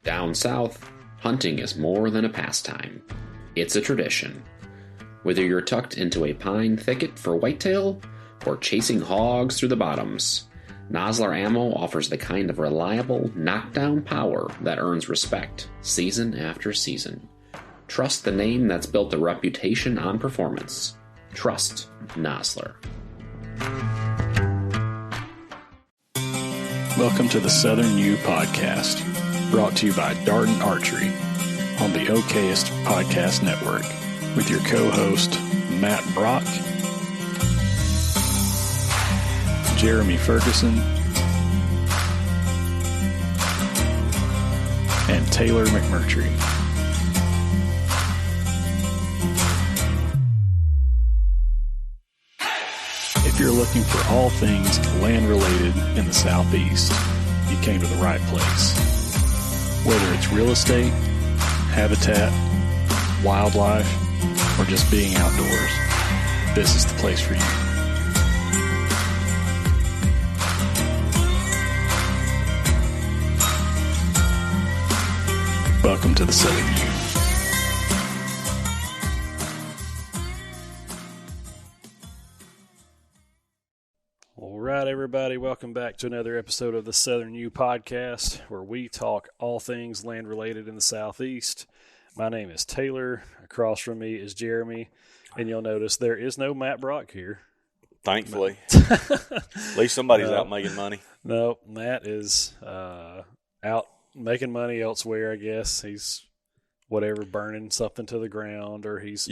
Down south, hunting is more than a pastime. It's a tradition. Whether you're tucked into a pine thicket for whitetail or chasing hogs through the bottoms, Nosler Ammo offers the kind of reliable, knockdown power that earns respect season after season. Trust the name that's built a reputation on performance. Trust Nosler. Welcome to the Southern U Podcast, brought to you by Darden Archery on the OKest Podcast Network, with your co-host Matt Brock, Jeremy Ferguson, and Taylor McMurtry. If you're looking for all things land-related in the Southeast, you came to the right place. Whether it's real estate, habitat, wildlife, or just being outdoors, this is the place for you. Welcome to the Southern U. All right, everybody, welcome back to another episode of the Southern U Podcast, where we talk all things land-related in the Southeast. My name is Taylor. Across from me is Jeremy, and you'll notice there is no Matt Brock here. Thankfully. At least somebody's out making money. No, Matt is out making money elsewhere, I guess. He's burning something to the ground, or he's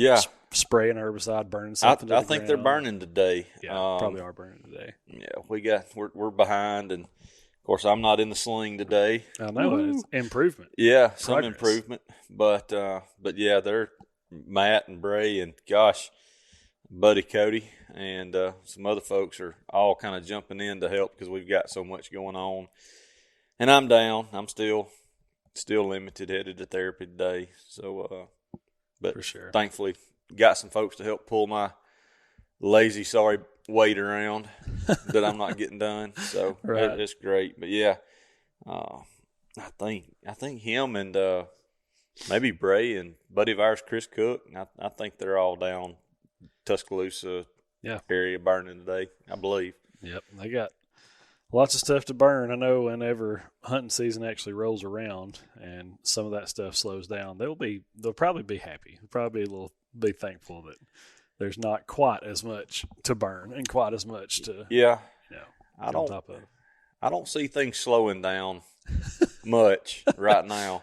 spraying herbicide, burning something to the ground. I think they're burning today. Yeah, probably are burning today. Yeah, we're behind, and of course I'm not in the sling today. I know. It's improvement. Yeah, some improvement, but yeah, they're Matt and Bray and buddy Cody and some other folks are all kind of jumping in to help because we've got so much going on, and I'm down. I'm still limited, headed to therapy today. So, but for sure, thankfully got some folks to help pull my lazy, sorry weight around that I'm not getting done. So right. It's great. But yeah, I think him and maybe Bray and buddy of ours, Chris Cook. I think they're all down Tuscaloosa area burning today, I believe. Yep, they got lots of stuff to burn. I know whenever hunting season actually rolls around and some of that stuff slows down, they'll probably be happy. They'll probably be thankful that there's not quite as much to burn and quite as much to I don't see things slowing down much right now.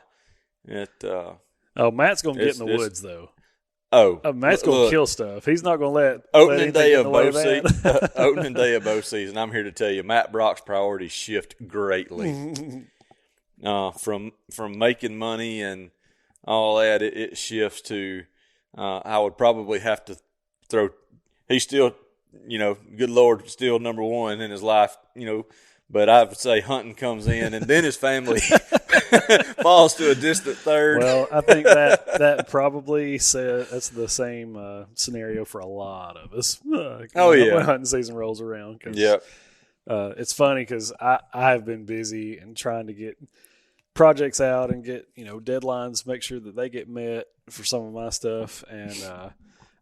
Matt's gonna get in the woods though. Matt's gonna kill stuff. He's not gonna let opening day of bow season. Opening day of bow season. I'm here to tell you, Matt Brock's priorities shift greatly. From making money and all that, it shifts to I would probably have to throw. He's still, good Lord, still number one in his life, But I would say hunting comes in, and then his family falls to a distant third. Well, I think that probably that's the same scenario for a lot of us. When hunting season rolls around. It's funny because I have been busy and trying to get projects out and get deadlines, make sure that they get met for some of my stuff, and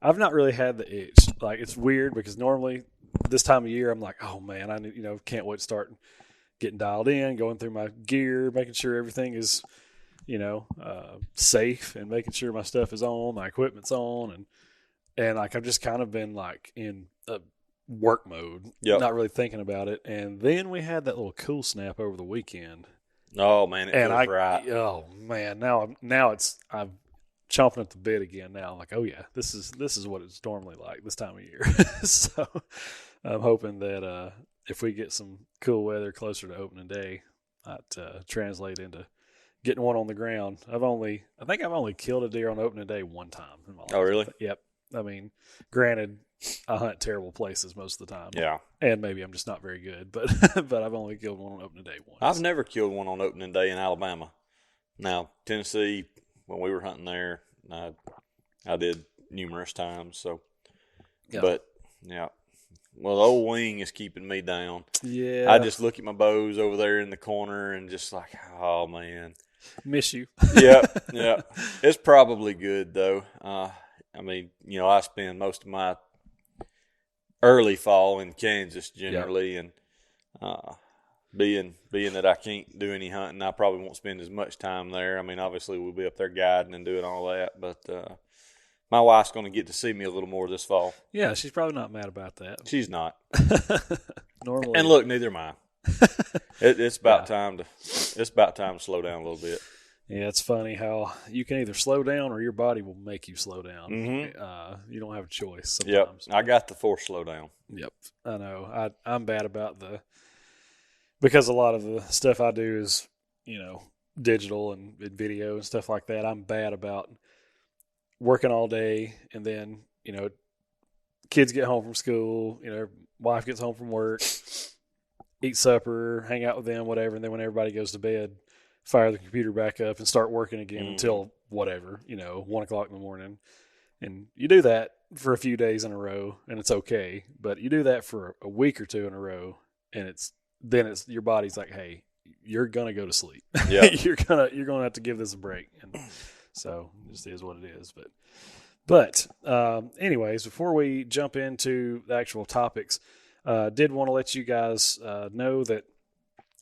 I've not really had the itch. Like, it's weird because normally this time of year I'm like, oh man, I can't wait to start getting dialed in, going through my gear, making sure everything is safe, and making sure my stuff is on, my equipment's on, and like I've just kind of been like in a work mode, not really thinking about it. And then we had that little cool snap over the weekend. Oh man, it feels right. Oh man, now I'm chomping at the bit again now. Like, oh yeah, this is what it's normally like this time of year. So I'm hoping that if we get some cool weather closer to opening day, that translate into getting one on the ground. I think I've only killed a deer on opening day one time in my life. Oh really? Yep. I mean, granted, I hunt terrible places most of the time. Yeah. And maybe I'm just not very good, but I've only killed one on opening day once. I've never killed one on opening day in Alabama. Now, Tennessee, when we were hunting there, I did numerous times. So, but well, the old wing is keeping me down. Yeah, I just look at my bows over there in the corner and just like, oh man, Miss you. Yeah. It's probably good though. I mean, I spend most of my early fall in Kansas generally, and being that I can't do any hunting, I probably won't spend as much time there. I mean, obviously we'll be up there guiding and doing all that, but my wife's going to get to see me a little more this fall. Yeah, she's probably not mad about that. She's not. Normally, and look, neither am I. It's about time to slow down a little bit. Yeah, it's funny how you can either slow down or your body will make you slow down. Mm-hmm. You don't have a choice sometimes. Yep, I got the forced slow down. Yep, I know. I'm bad about because a lot of the stuff I do is, digital and video and stuff like that. I'm bad about working all day and then, kids get home from school, wife gets home from work, eat supper, hang out with them, whatever, and then when everybody goes to bed, fire the computer back up and start working again until whatever, 1 o'clock in the morning. And you do that for a few days in a row and it's okay. But you do that for a week or two in a row and it's your body's like, hey, you're going to go to sleep. Yeah. you're going to have to give this a break. And so it just is what it is. But anyways, before we jump into the actual topics, did want to let you guys know that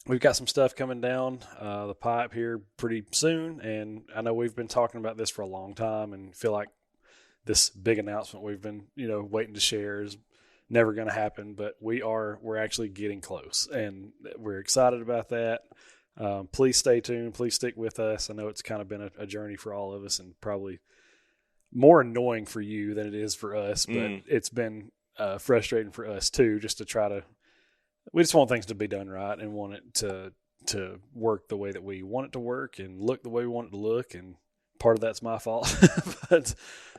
we've got some stuff coming down the pipe here pretty soon, and I know we've been talking about this for a long time and feel like this big announcement we've been, waiting to share is never going to happen, but we're actually getting close, and we're excited about that. Please stay tuned. Please stick with us. I know it's kind of been a journey for all of us and probably more annoying for you than it is for us, but it's been frustrating for us too, just to try to we just want things to be done right and want it to work the way that we want it to work and look the way we want it to look. And part of that's my fault, but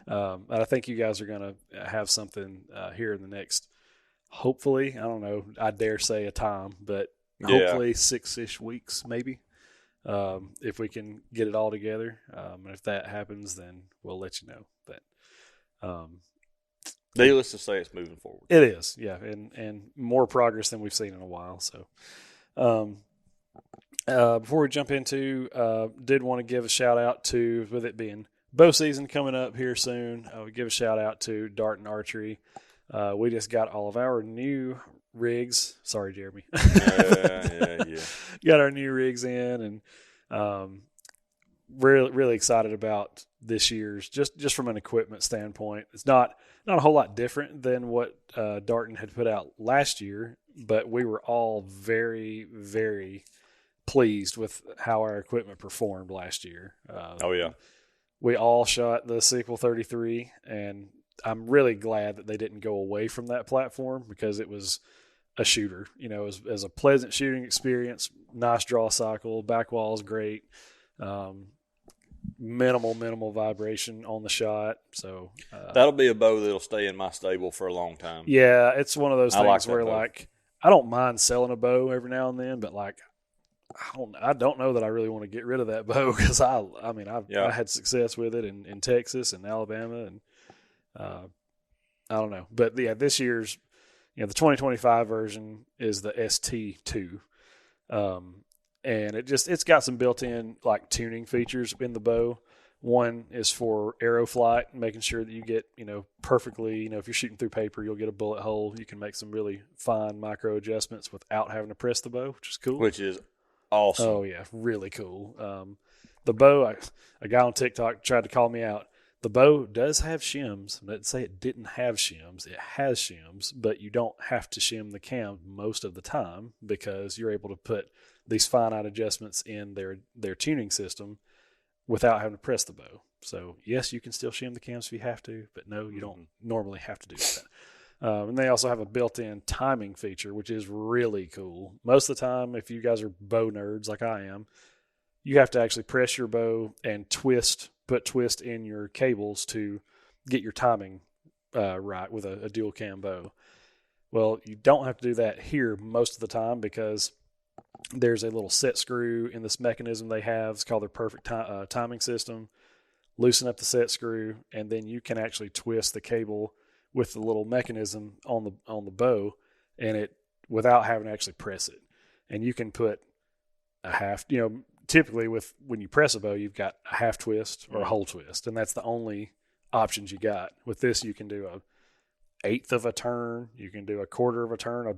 I think you guys are going to have something here in the next, hopefully, I don't know, I dare say a time, but hopefully 6-ish weeks, maybe, if we can get it all together. And if that happens, then we'll let you know. But needless to say, it's moving forward. It is, yeah, and more progress than we've seen in a while. So, before we jump into, did want to give a shout out to, with it being bow season coming up here soon, we give a shout out to Dart and Archery. We just got all of our new rigs. Sorry, Jeremy. Yeah. Got our new rigs in, and really excited about this year's, just from an equipment standpoint. It's not a whole lot different than what Darton had put out last year, but we were all very, very pleased with how our equipment performed last year. We all shot the Sequel 33, and I'm really glad that they didn't go away from that platform because it was a shooter. It was a pleasant shooting experience, nice draw cycle, back wall is great. Minimal vibration on the shot. So that'll be a bow that'll stay in my stable for a long time. Yeah, it's one of those things where bow. I don't mind selling a bow every now and then, but I don't know that I really want to get rid of that bow because I had success with it in Texas and Alabama, and I don't know. But yeah, this year's the 2025 version is the ST2. And it's got some built-in tuning features in the bow. One is for arrow flight, making sure that you get, perfectly, if you're shooting through paper, you'll get a bullet hole. You can make some really fine micro adjustments without having to press the bow, which is cool. Which is awesome. Oh yeah, really cool. The bow, a guy on TikTok tried to call me out. The bow does have shims. I didn't say it didn't have shims. It has shims, but you don't have to shim the cam most of the time because you're able to put these finite adjustments in their tuning system without having to press the bow. So yes, you can still shim the cams if you have to, but no, you don't normally have to do that. And they also have a built-in timing feature, which is really cool. Most of the time, if you guys are bow nerds like I am, you have to actually press your bow and put twist in your cables to get your timing right with a dual cam bow. Well, you don't have to do that here most of the time because there's a little set screw in this mechanism they have. It's called their perfect timing system. Loosen up the set screw, and then you can actually twist the cable with the little mechanism on the bow, and it without having to actually press it. And you can put a half, typically when you press a bow, you've got a half twist or a whole twist, and that's the only options you got. With this, you can do a eighth of a turn, you can do a quarter of a turn, a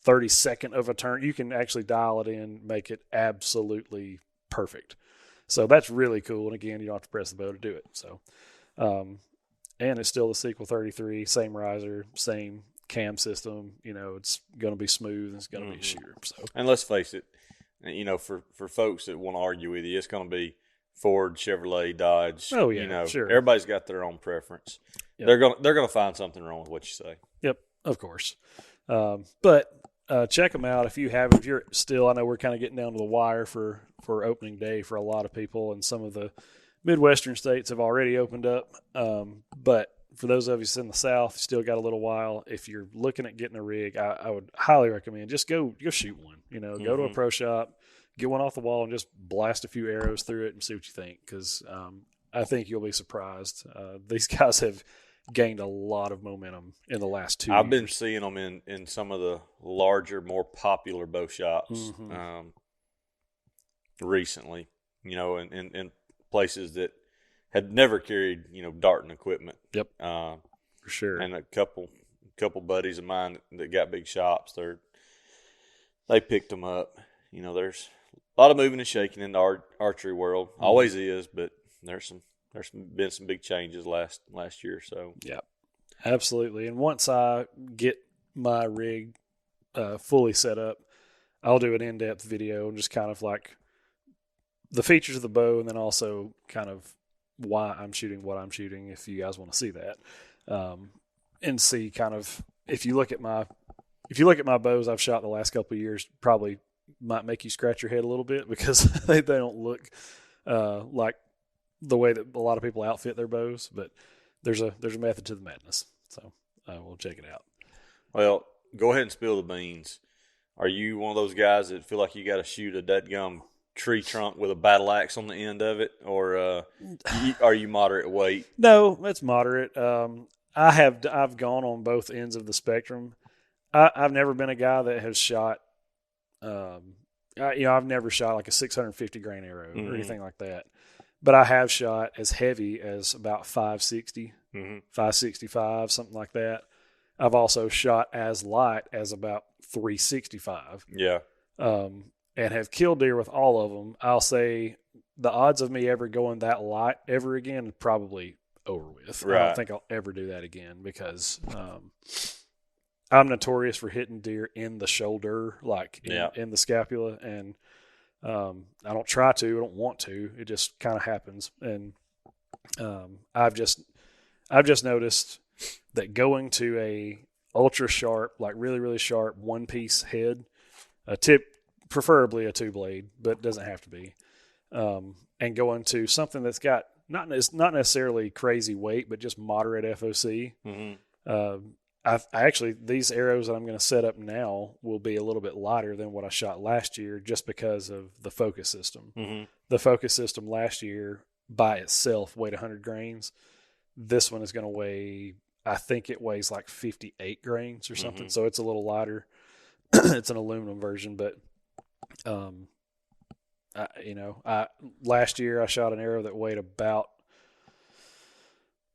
32nd of a turn. You can actually dial it in, make it absolutely perfect. So that's really cool. And again, you don't have to press the bow to do it. So, and it's still the Sequel 33, same riser, same cam system. It's going to be smooth and it's going to be a shooter. So, and let's face it, for folks that want to argue with you, it's going to be Ford, Chevrolet, Dodge. Oh yeah, sure. Everybody's got their own preference. Yep. They're going to find something wrong with what you say. Yep, of course. But check them out if you're still. I know we're kind of getting down to the wire for opening day for a lot of people, and some of the Midwestern states have already opened up. But for those of us in the South, still got a little while. If you're looking at getting a rig, I would highly recommend just go shoot one. Go to a pro shop, get one off the wall, and just blast a few arrows through it and see what you think. Because I think you'll be surprised. These guys have gained a lot of momentum in the last 2 years. I've been seeing them in some of the larger, more popular bow shops recently, in places that had never carried, darting equipment. Yep, for sure. And a couple buddies of mine that got big shops, they picked them up. There's a lot of moving and shaking in the archery world. Always is, but there's been some big changes last year or so. Yeah, absolutely. And once I get my rig fully set up, I'll do an in-depth video and just kind of like the features of the bow, and then also kind of why I'm shooting what I'm shooting, if you guys want to see that. And see kind of, if you look at my bows I've shot the last couple of years, probably might make you scratch your head a little bit because they don't look like the way that a lot of people outfit their bows, but there's a method to the madness. So we'll check it out. Well, go ahead and spill the beans. Are you one of those guys that feel like you got to shoot a deadgum tree trunk with a battle axe on the end of it, or are you moderate weight? No, it's moderate. I've gone on both ends of the spectrum. I've never been a guy that has shot. I've never shot like a 650 grain arrow or anything like that. But I have shot as heavy as about 560, 565, something like that. I've also shot as light as about 365. Yeah. And have killed deer with all of them. I'll say the odds of me ever going that light ever again is probably over with. Right. I don't think I'll ever do that again because I'm notorious for hitting deer in the shoulder, like in the scapula, and I don't try to, I don't want to. It just kind of happens, and I've just noticed that going to a ultra sharp, like really really sharp one piece head, a tip, preferably a 2-blade, but it doesn't have to be, and going to something that's got not necessarily crazy weight, but just moderate FOC. I actually, these arrows that I'm going to set up now will be a little bit lighter than what I shot last year just because of the focus system. The focus system last year by itself weighed 100 grains. This one is going to weigh, I think it weighs like 58 grains or something. So it's a little lighter. It's an aluminum version, but last year I shot an arrow that weighed about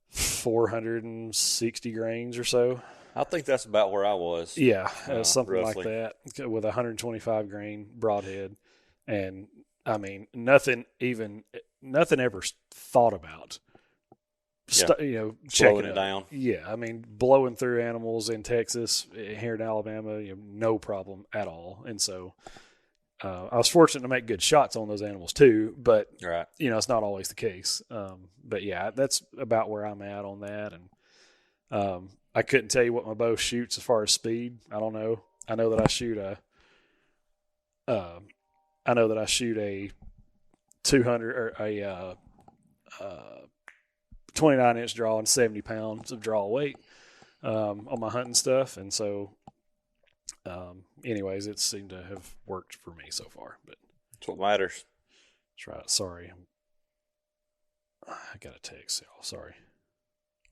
460 grains or so. I think that's about where I was. Yeah, something roughly. like that, with a 125 grain broadhead. And I mean, nothing ever thought about slowing it down. Yeah, I mean, blowing through animals in Texas, here in Alabama, no problem at all. And so I was fortunate to make good shots on those animals too, but right. It's not always the case. But yeah, that's about where I'm at on that. And I couldn't tell you what my bow shoots as far as speed. I don't know. I know that I shoot a 200 or a 29-inch draw and 70 pounds of draw weight on my hunting stuff, and so anyways, it seemed to have worked for me so far. But that's what matters. That's right. Sorry, I got a text. Y'all. Sorry.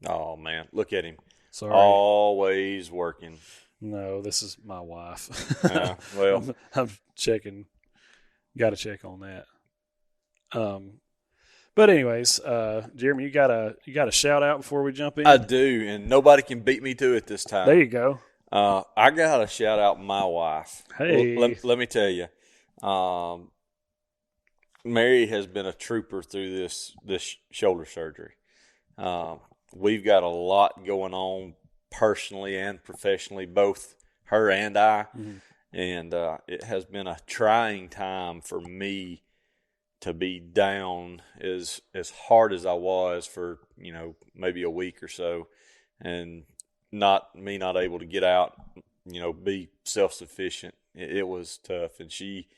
Oh man, look at him. Sorry. Always working. No, this is my wife. Well, I'm checking. Got to check on that. But anyways, Jeremy, you got a shout out before we jump in? I do, and nobody can beat me to it this time. There you go. I got to shout out my wife. Hey. Let me tell you, Mary has been a trooper through this shoulder surgery. We've got a lot going on personally and professionally, both her and I. Mm-hmm. And it has been a trying time for me to be down as hard as I was for, maybe a week or so, and not able to get out, be self-sufficient. It was tough. And she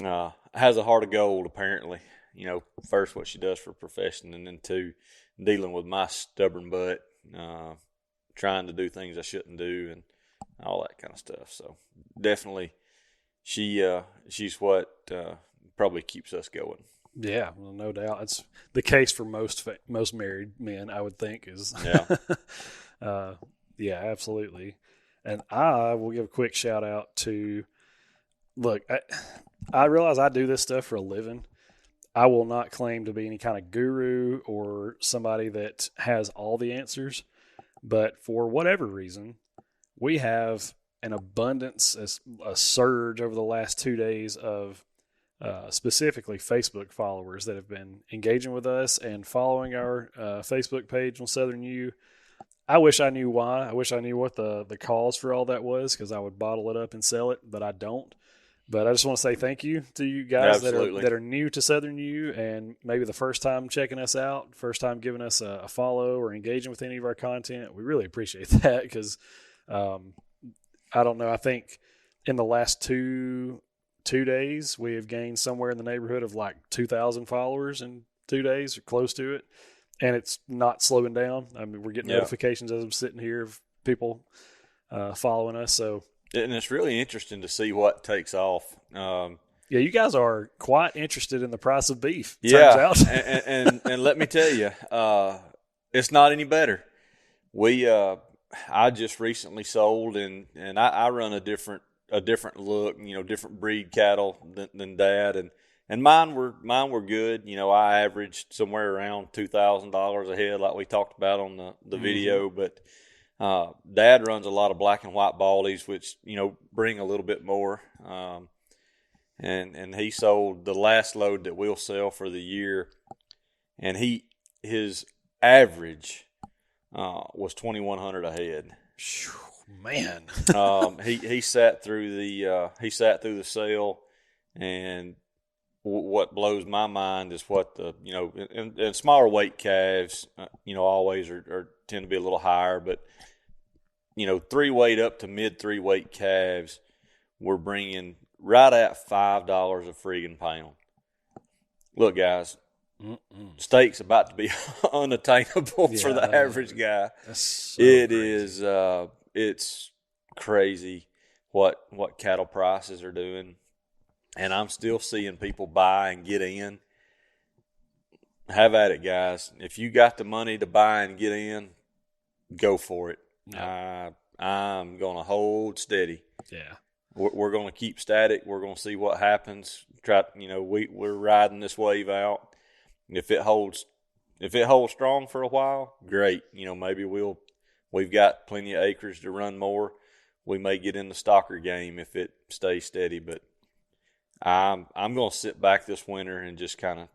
has a heart of gold, apparently. First, what she does for a profession, and then two, dealing with my stubborn butt, trying to do things I shouldn't do, and all that kind of stuff. So definitely, she's what probably keeps us going. Yeah, well, no doubt. It's the case for most married men, I would think. Yeah, absolutely. And I will give a quick shout out to. Look, I realize I do this stuff for a living. I will not claim to be any kind of guru or somebody that has all the answers, but for whatever reason, we have an abundance, a surge over the last 2 days of specifically Facebook followers that have been engaging with us and following our Facebook page on Southern U. I wish I knew why. I wish I knew what the cause for all that was, because I would bottle it up and sell it, but I don't. But I just want to say thank you to you guys that are new to Southern U and maybe the first time checking us out, first time giving us a follow or engaging with any of our content. We really appreciate that because I don't know. I think in the last two days we have gained somewhere in the neighborhood of like 2,000 followers in 2 days or close to it, and it's not slowing down. I mean, we're getting notifications as I'm sitting here of people following us. So. And it's really interesting to see what takes off. Yeah, you guys are quite interested in the price of beef. Turns out. and let me tell you, it's not any better. I just recently sold, and I run a different look, different breed cattle than Dad, and mine were good. I averaged somewhere around $2,000 a head, like we talked about on the video, but. Dad runs a lot of black and white baldies, which, bring a little bit more. And he sold the last load that we'll sell for the year. And his average, was 2,100 a head. Man. He sat through the sale, and what blows my mind is what and smaller weight calves, always tend to be a little higher, but 3-weight up to mid 3-weight calves, we're bringing right at $5 a friggin' pound. Look, guys, steak's about to be unattainable for the average guy. That's so crazy. It's crazy what cattle prices are doing, and I'm still seeing people buy and get in. Have at it, guys. If you got the money to buy and get in, go for it. Yep. I'm going to hold steady. Yeah. We're going to keep static. We're going to see what happens. We're riding this wave out. If it holds strong for a while, great. Maybe we've got plenty of acres to run more. We may get in the stocker game if it stays steady, but I'm going to sit back this winter and just kind of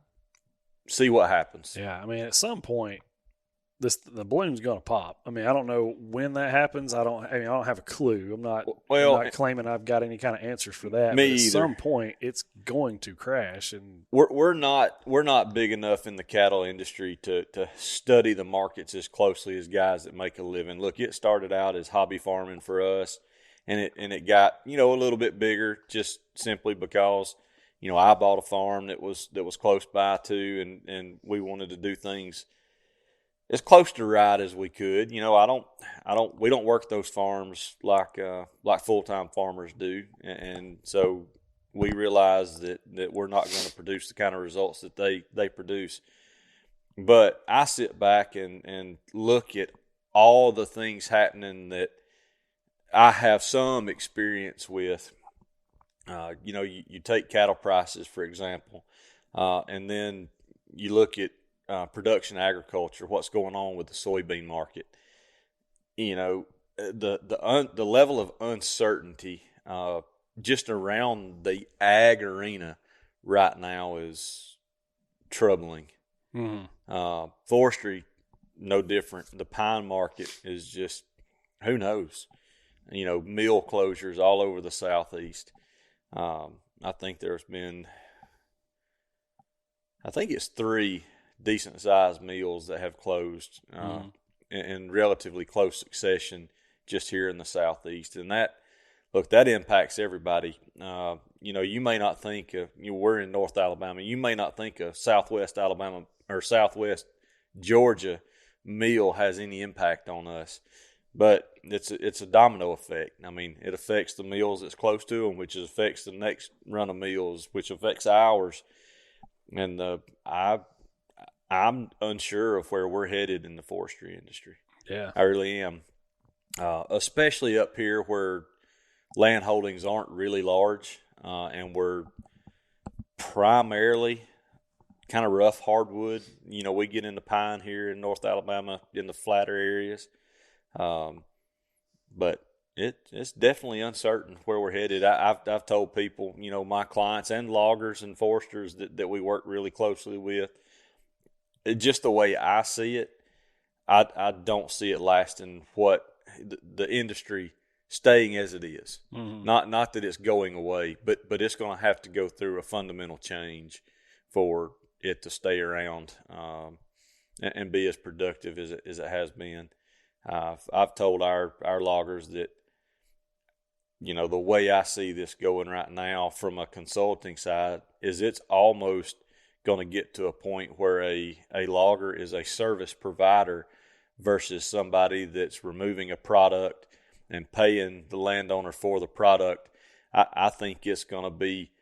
see what happens. Yeah, I mean, at some point, the balloon's going to pop. I mean, I don't know when that happens. I don't have a clue. I'm not claiming I've got any kind of answers for that. Me but either. At some point, it's going to crash. And we're not big enough in the cattle industry to study the markets as closely as guys that make a living. Look, it started out as hobby farming for us, and it got a little bit bigger just simply because I bought a farm that was close by too, and we wanted to do things as close to right as we could. We don't work those farms like full-time farmers do. And so we realize that we're not going to produce the kind of results that they produce. But I sit back and look at all the things happening that I have some experience with. You take cattle prices, for example. And then you look at production agriculture, what's going on with the soybean market. You know, the level of uncertainty just around the ag arena right now is troubling. Mm-hmm. Forestry, no different. The pine market is just, who knows? You know, mill closures all over the Southeast. I think there's been, it's 3 decent-sized mills that have closed in relatively close succession just here in the Southeast. And that impacts everybody. You know, you may not think we're in North Alabama. You may not think a Southwest Alabama or Southwest Georgia mill has any impact on us, but it's a domino effect. I mean, it affects the mills that's close to them, which affects the next run of mills, which affects ours. And I'm unsure of where we're headed in the forestry industry. Yeah, I really am. Especially up here where land holdings aren't really large, and we're primarily kind of rough hardwood. You know, we get into pine here in North Alabama in the flatter areas, but it's definitely uncertain where we're headed. I've told people, you know, my clients and loggers and foresters that we work really closely with, just the way I see it, I don't see it lasting. What the industry staying as it is. Mm-hmm. Not that it's going away, but it's going to have to go through a fundamental change for it to stay around and be as productive as it has been. I've told our loggers that, you know, the way I see this going right now from a consulting side is it's almost going to get to a point where a logger is a service provider versus somebody that's removing a product and paying the landowner for the product. I think it's going to be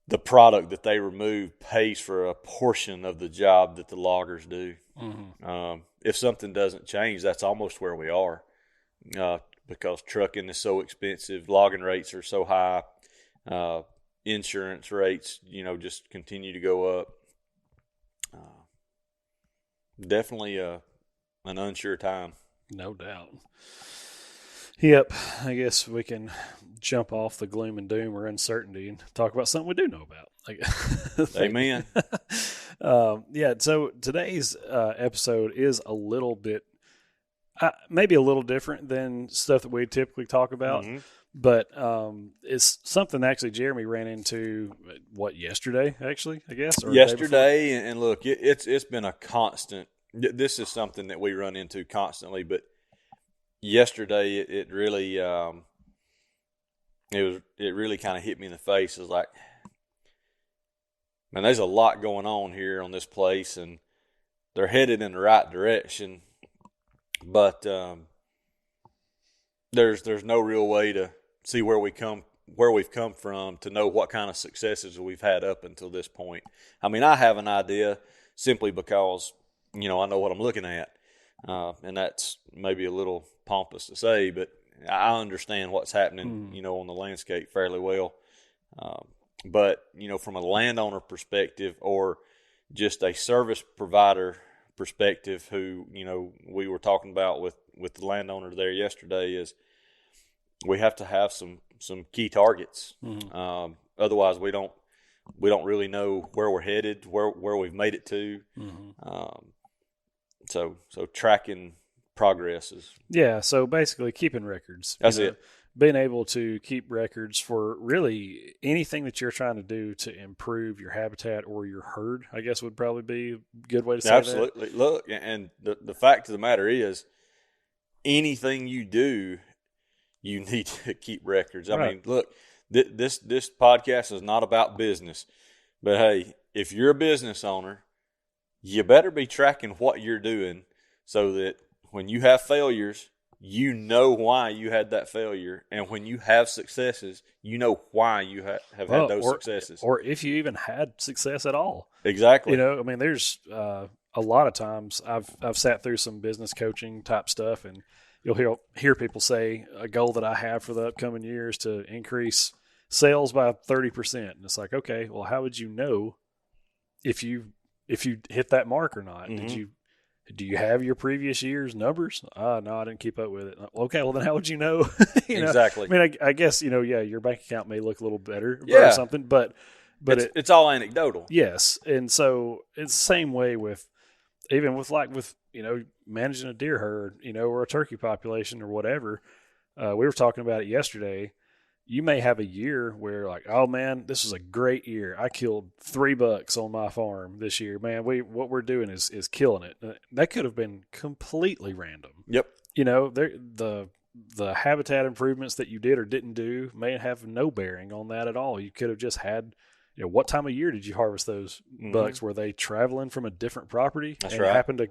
the product that they remove pays for a portion of the job that the loggers do. Mm-hmm. If something doesn't change, that's almost where we are, because trucking is so expensive, logging rates are so high, insurance rates, you know, just continue to go up. Definitely an unsure time. No doubt. Yep, I guess we can jump off the gloom and doom or uncertainty and talk about something we do know about. Amen. Yeah, so today's episode is a little bit, maybe a little different than stuff that we typically talk about, mm-hmm. but it's something actually Jeremy ran into, yesterday, actually, I guess? Or yesterday, and look, it's been a constant. This is something that we run into constantly, but yesterday it really it really kind of hit me in the face. It was like, man, there's a lot going on here on this place, and they're headed in the right direction, but there's no real way to see where we've come from to know what kind of successes we've had up until this point. I mean, I have an idea simply because, you know, I know what I'm looking at, and that's maybe a little pompous to say, but I understand what's happening, you know, on the landscape fairly well. But, you know, from a landowner perspective or just a service provider perspective, who, you know, we were talking about with the landowner there yesterday, is we have to have some key targets. Mm-hmm. Otherwise we don't really know where we're headed, where we've made it to. Mm-hmm. So tracking progress is... Yeah, so basically keeping records. That's it. Being able to keep records for really anything that you're trying to do to improve your habitat or your herd, I guess would probably be a good way to say Absolutely. that. Look, and the fact of the matter is, anything you do, you need to keep records. I mean, look, this podcast is not about business, but hey, if you're a business owner, you better be tracking what you're doing so that when you have failures, you know why you had that failure. And when you have successes, you know why you have had those successes. Or if you even had success at all. Exactly. You know, I mean, there's a lot of times I've sat through some business coaching type stuff, and you'll hear people say a goal that I have for the upcoming year is to increase sales by 30%. And it's like, okay, well, how would you know if you hit that mark or not. Do you have your previous year's numbers? No, I didn't keep up with it. Okay, well then how would you know? Exactly. I mean, I guess your bank account may look a little better or something, but it's all anecdotal. Yes, and so it's the same way with managing a deer herd, or a turkey population or whatever. We were talking about it yesterday. You may have a year where like, oh man, this was a great year. I killed 3 bucks on my farm this year. Man, what we're doing is killing it. That could have been completely random. Yep. The habitat improvements that you did or didn't do may have no bearing on that at all. You could have just had, what time of year did you harvest those bucks? Were they traveling from a different property? That's and right. Happened to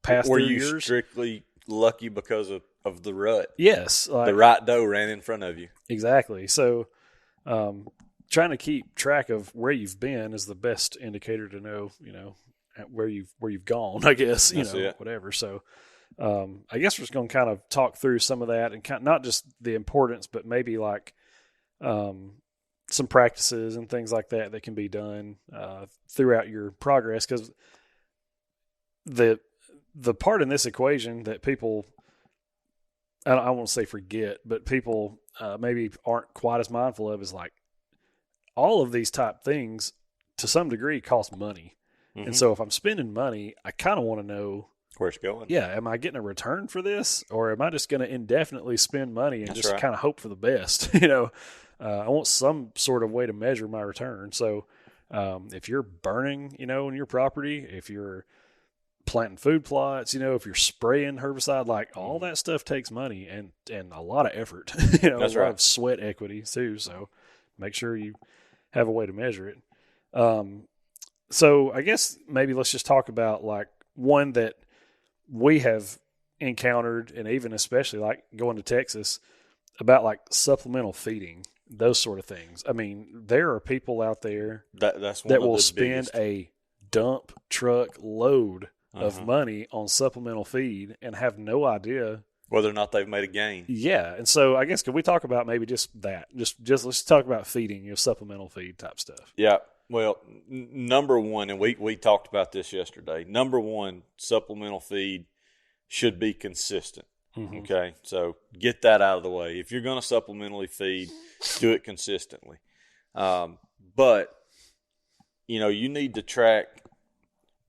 pass Were through you yours? Strictly lucky because of the rut? Yes. The right doe ran in front of you. Exactly. So trying to keep track of where you've been is the best indicator to know, where you've gone, I guess, whatever. So I guess we're just going to kind of talk through some of that and not just the importance, but maybe like some practices and things like that can be done throughout your progress. Because the part in this equation that people, I won't say forget, but people maybe aren't quite as mindful of is like all of these type things to some degree cost money. And so if I'm spending money, I kind of want to know where it's going. Yeah. Am I getting a return for this, or am I just going to indefinitely spend money and just kind of hope for the best? I want some sort of way to measure my return. So if you're burning, in your property, if you're planting food plots, if you're spraying herbicide, like all that stuff takes money and a lot of effort, That's a lot right. of sweat equity too. So make sure you have a way to measure it. So I guess maybe let's just talk about like one that we have encountered, and even especially like going to Texas, about like supplemental feeding, those sort of things. I mean, there are people out there that will spend a dump truck load of money on supplemental feed and have no idea whether or not they've made a gain. Yeah. And so I guess could we talk about maybe just that? Just let's talk about feeding, supplemental feed type stuff. Yeah. Well, number one, and we talked about this yesterday, number one, supplemental feed should be consistent. Okay? So get that out of the way. If you're going to supplementally feed, do it consistently. But, you need to track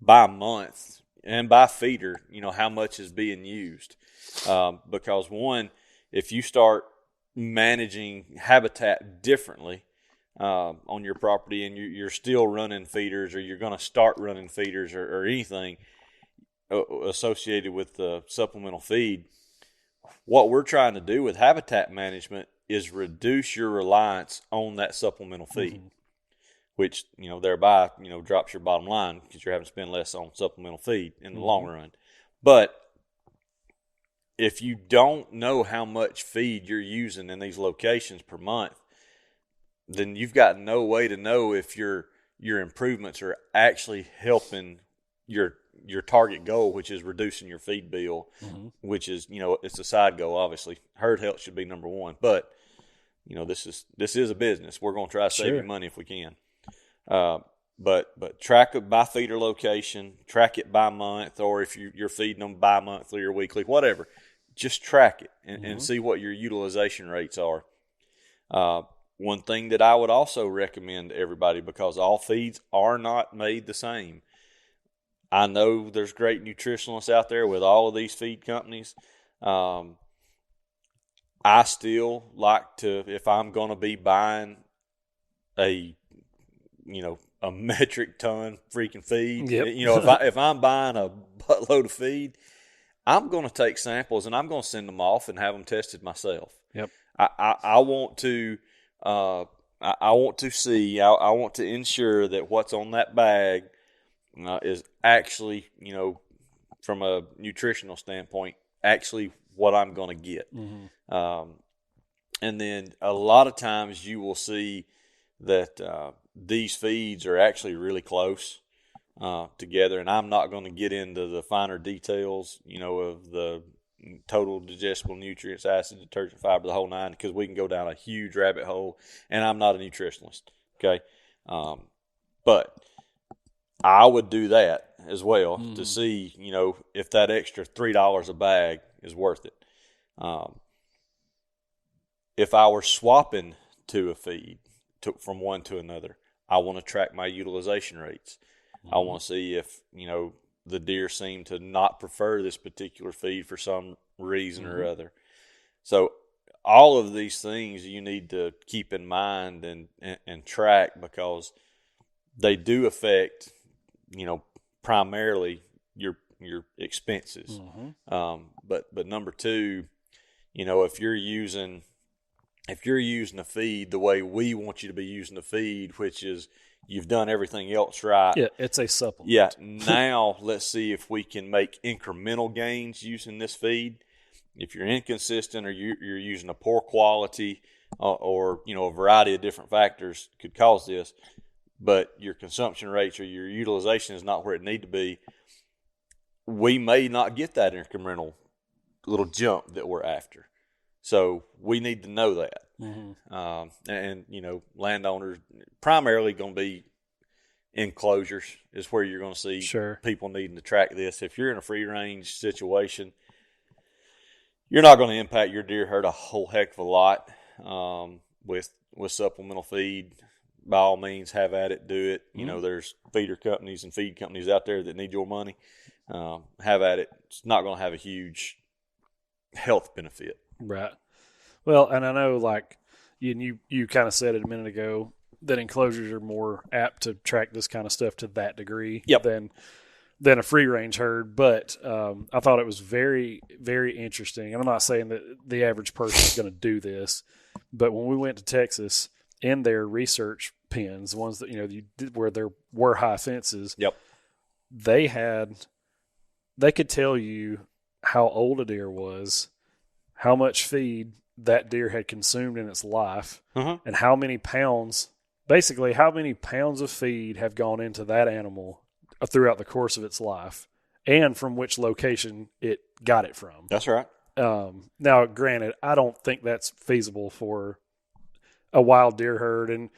by month and by feeder, how much is being used. Because one, if you start managing habitat differently on your property and you're still running feeders, or you're going to start running feeders or anything associated with the supplemental feed, what we're trying to do with habitat management is reduce your reliance on that supplemental feed. Which, thereby, drops your bottom line because you're having to spend less on supplemental feed in the long run. But if you don't know how much feed you're using in these locations per month, then you've got no way to know if your improvements are actually helping your target goal, which is reducing your feed bill, which is, it's a side goal, obviously. Herd health should be number one. But, this is a business. We're going to try to save you money if we can. But track it by feeder location, track it by month, or if you're feeding them bi-monthly or weekly, whatever, just track it and see what your utilization rates are. One thing that I would also recommend to everybody, because all feeds are not made the same. I know there's great nutritionalists out there with all of these feed companies. I still like to, if I'm going to be buying a metric ton freaking feed. Yep. If I'm buying a buttload of feed, I'm going to take samples and I'm going to send them off and have them tested myself. Yep. I want to see. I want to ensure that what's on that bag is actually, from a nutritional standpoint, actually what I'm going to get. And then a lot of times you will see that these feeds are actually really close together, and I'm not going to get into the finer details, of the total digestible nutrients, acid, detergent, fiber, the whole nine, because we can go down a huge rabbit hole, and I'm not a nutritionalist, okay? But I would do that as well to see, if that extra $3 a bag is worth it. If I were swapping to a feed from one to another, I want to track my utilization rates. I want to see if, the deer seem to not prefer this particular feed for some reason or other. So all of these things you need to keep in mind and track, because they do affect, primarily your expenses. But number two, if you're using a feed the way we want you to be using the feed, which is you've done everything else right. Yeah, it's a supplement. Yeah, now let's see if we can make incremental gains using this feed. If you're inconsistent or you're using a poor quality or a variety of different factors could cause this, but your consumption rates or your utilization is not where it need to be, we may not get that incremental little jump that we're after. So we need to know that. And landowners primarily going to be enclosures is where you're going to see people needing to track this. If you're in a free range situation, you're not going to impact your deer herd a whole heck of a lot with supplemental feed. By all means, have at it, do it. There's feeder companies and feed companies out there that need your money. Have at it. It's not going to have a huge health benefit. Right. Well, and I know, like you kind of said it a minute ago, that enclosures are more apt to track this kind of stuff to that degree than a free range herd. But I thought it was very, very interesting. And I'm not saying that the average person is going to do this, but when we went to Texas, in their research pens, the ones that where there were high fences, they could tell you how old a deer was, how much feed that deer had consumed in its life, and how many pounds of feed have gone into that animal throughout the course of its life, and from which location it got it from. That's right. Now, granted, I don't think that's feasible for a wild deer herd and,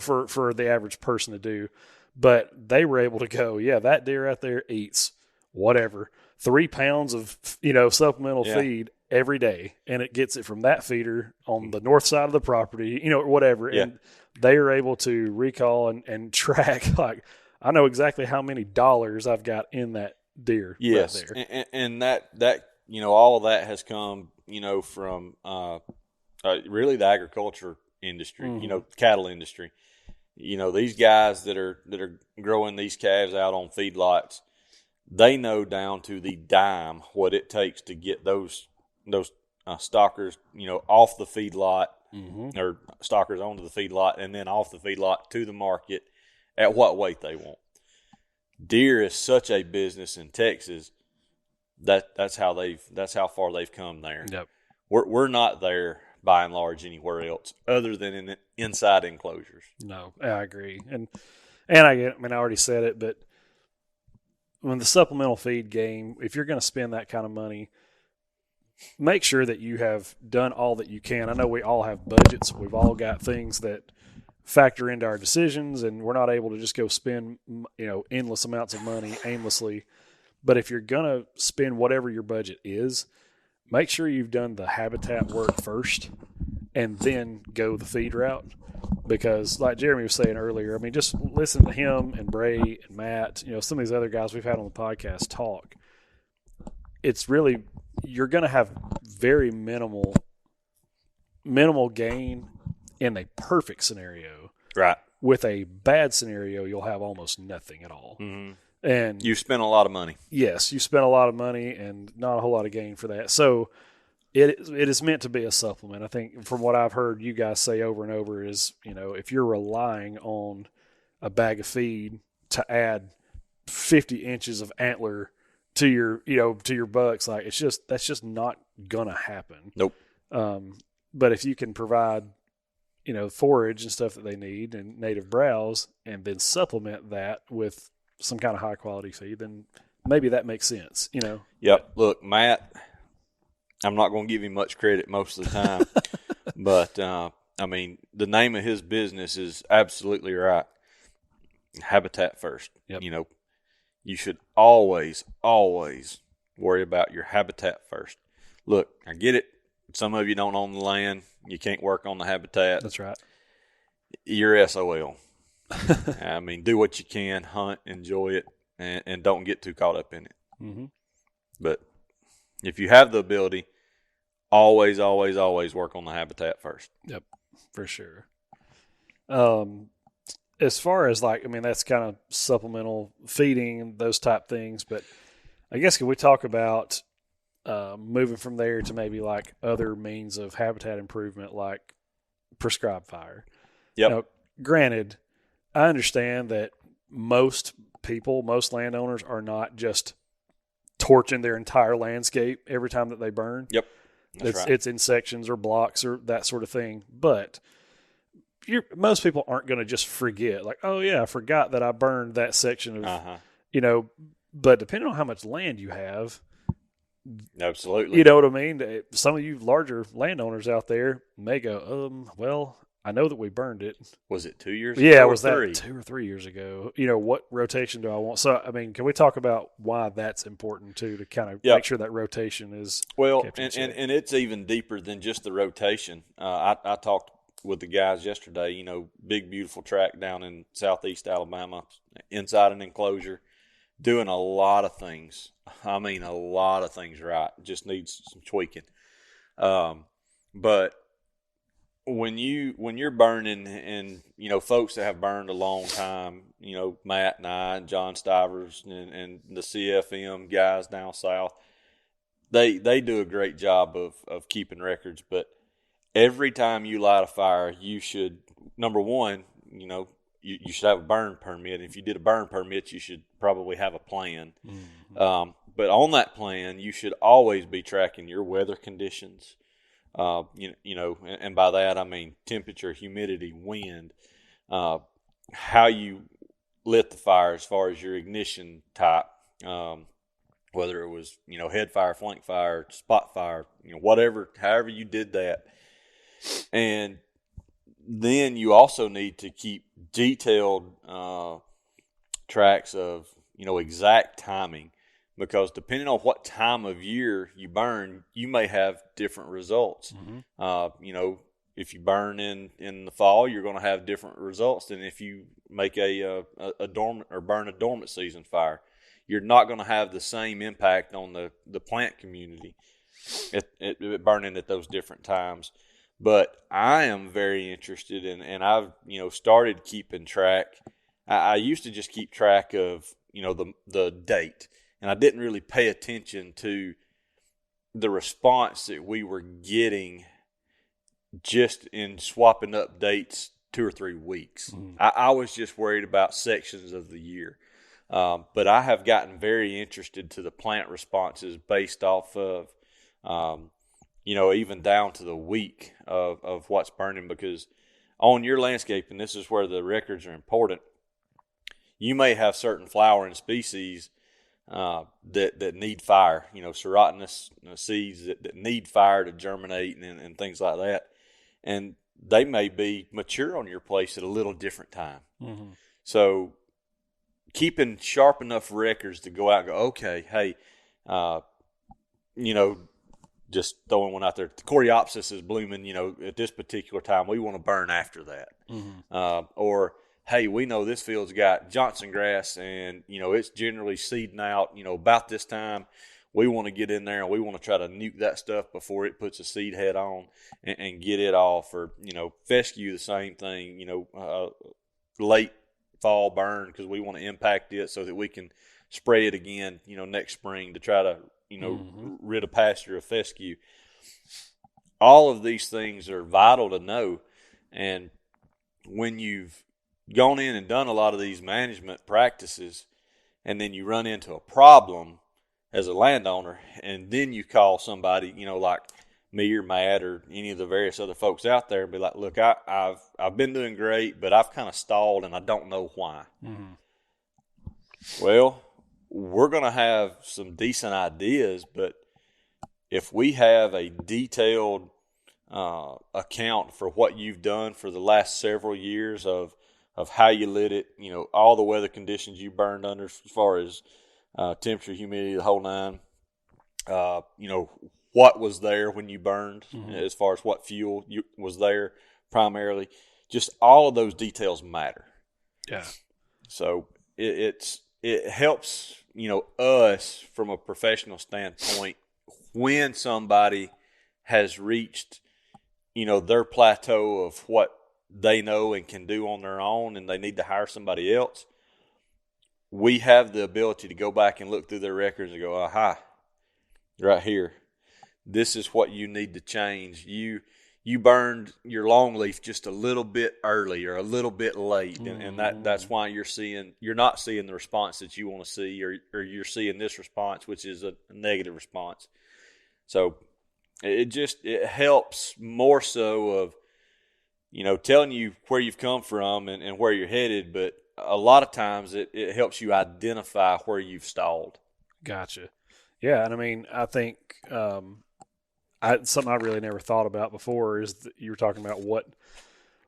for the average person to do. But they were able to go, that deer out there eats whatever, 3 pounds of, supplemental feed every day, and it gets it from that feeder on the north side of the property, whatever. Yeah. And they are able to recall and track, like, I know exactly how many dollars I've got in that deer. Yes. Right there. And that, all of that has come, from really the agriculture industry, cattle industry. These guys that are growing these calves out on feedlots, they know down to the dime what it takes to get those stockers, off the feedlot, or stockers onto the feedlot, and then off the feedlot to the market at what weight they want. Deer is such a business in Texas that's how far they've come there. Yep. We're not there by and large anywhere else other than in inside enclosures. No, I agree, and I already said it, but when the supplemental feed game, if you're going to spend that kind of money, make sure that you have done all that you can. I know we all have budgets. We've all got things that factor into our decisions, and we're not able to just go spend, endless amounts of money aimlessly. But if you're going to spend whatever your budget is, make sure you've done the habitat work first and then go the feed route. Because like Jeremy was saying earlier, just listen to him and Bray and Matt, some of these other guys we've had on the podcast talk. It's really, you're going to have very minimal gain in a perfect scenario. Right. With a bad scenario, you'll have almost nothing at all. Mm-hmm. And you spent a lot of money. Yes, you spent a lot of money and not a whole lot of gain for that. So it is meant to be a supplement. I think from what I've heard you guys say over and over is, if you're relying on a bag of feed to add 50 inches of antler to your bucks, like that's just not gonna happen. Nope. But if you can provide, forage and stuff that they need and native browse, and then supplement that with some kind of high quality feed, then maybe that makes sense. Yep. Look, Matt, I'm not going to give him much credit most of the time, but the name of his business is absolutely right. habitat first. Yep. You should always worry about your habitat first. Look, I get it. Some of you don't own the land. You can't work on the habitat. That's right. You're SOL. I mean, do what you can, hunt, enjoy it, and don't get too caught up in it. Mm-hmm. But if you have the ability, always work on the habitat first. Yep, for sure. As far as that's kind of supplemental feeding and those type things, but I guess can we talk about moving from there to maybe like other means of habitat improvement, like prescribed fire? Yep. Granted, I understand that most landowners are not just torching their entire landscape every time that they burn. Yep. That's right. It's in sections or blocks or that sort of thing. But most people aren't going to just forget, like, oh, yeah, I forgot that I burned that section of, but depending on how much land you have. Absolutely. You know what I mean? Some of you larger landowners out there may go, well, I know that we burned it. Was it 2 years ago? Yeah, was that 2 or 3 years ago? What rotation do I want? So, I mean, can we talk about why that's important too, to kind of make sure that rotation is kept in check? And it's even deeper than just the rotation. I talked with the guys yesterday, big, beautiful tract down in southeast Alabama, inside an enclosure, doing a lot of things. I mean, a lot of things right. Just needs some tweaking. But when you're burning, and folks that have burned a long time, Matt and I and John Stivers and the CFM guys down south, they do a great job of keeping records. But every time you light a fire, you should, number one, you should have a burn permit. If you did a burn permit, you should probably have a plan. Mm-hmm. But on that plan, you should always be tracking your weather conditions. And by that I mean temperature, humidity, wind, how you lit the fire as far as your ignition type, whether it was head fire, flank fire, spot fire, however you did that. And then you also need to keep detailed tracks of exact timing. Because depending on what time of year you burn, you may have different results. Mm-hmm. If you burn in the fall, you're going to have different results than if you make a dormant or burn a dormant season fire. You're not going to have the same impact on the plant community at burning at those different times. But I am very interested in, and I've started keeping track. I used to just keep track of the date. And I didn't really pay attention to the response that we were getting just in swapping up dates 2 or 3 weeks. Mm. I was just worried about sections of the year. But I have gotten very interested to the plant responses based off of, even down to the week of what's burning. Because on your landscape, and this is where the records are important, you may have certain flowering species that need fire, serotinous seeds that need fire to germinate and things like that. And they may be mature on your place at a little different time. Mm-hmm. So keeping sharp enough records to go out and go, okay, hey, just throwing one out there. The Coreopsis is blooming, at this particular time. We want to burn after that. Mm-hmm. Or, hey, we know this field's got Johnson grass and, it's generally seeding out, about this time. We want to get in there and we want to try to nuke that stuff before it puts a seed head on and get it off. Or, fescue, the same thing, late fall burn because we want to impact it so that we can spray it again, next spring to try to, mm-hmm. rid a pasture of fescue. All of these things are vital to know. And when you've gone in and done a lot of these management practices and then you run into a problem as a landowner and then you call somebody, like me or Matt or any of the various other folks out there and be like, look, I've been doing great, but I've kind of stalled and I don't know why. Mm-hmm. Well, we're going to have some decent ideas, but if we have a detailed account for what you've done for the last several years of of how you lit it, all the weather conditions you burned under as far as temperature, humidity, the whole nine. What was there when you burned as far as what fuel was there primarily. Just all of those details matter. Yeah. So it helps, us from a professional standpoint when somebody has reached, their plateau of what they know and can do on their own and they need to hire somebody else. We have the ability to go back and look through their records and go, aha, right here. This is what you need to change. You burned your longleaf just a little bit early or a little bit late, and that's why you're not seeing the response that you want to see, or you're seeing this response, which is a negative response. So it helps more so of telling you where you've come from and where you're headed, but a lot of times it helps you identify where you've stalled. Gotcha. Yeah, and I mean, I think something I really never thought about before is that you were talking about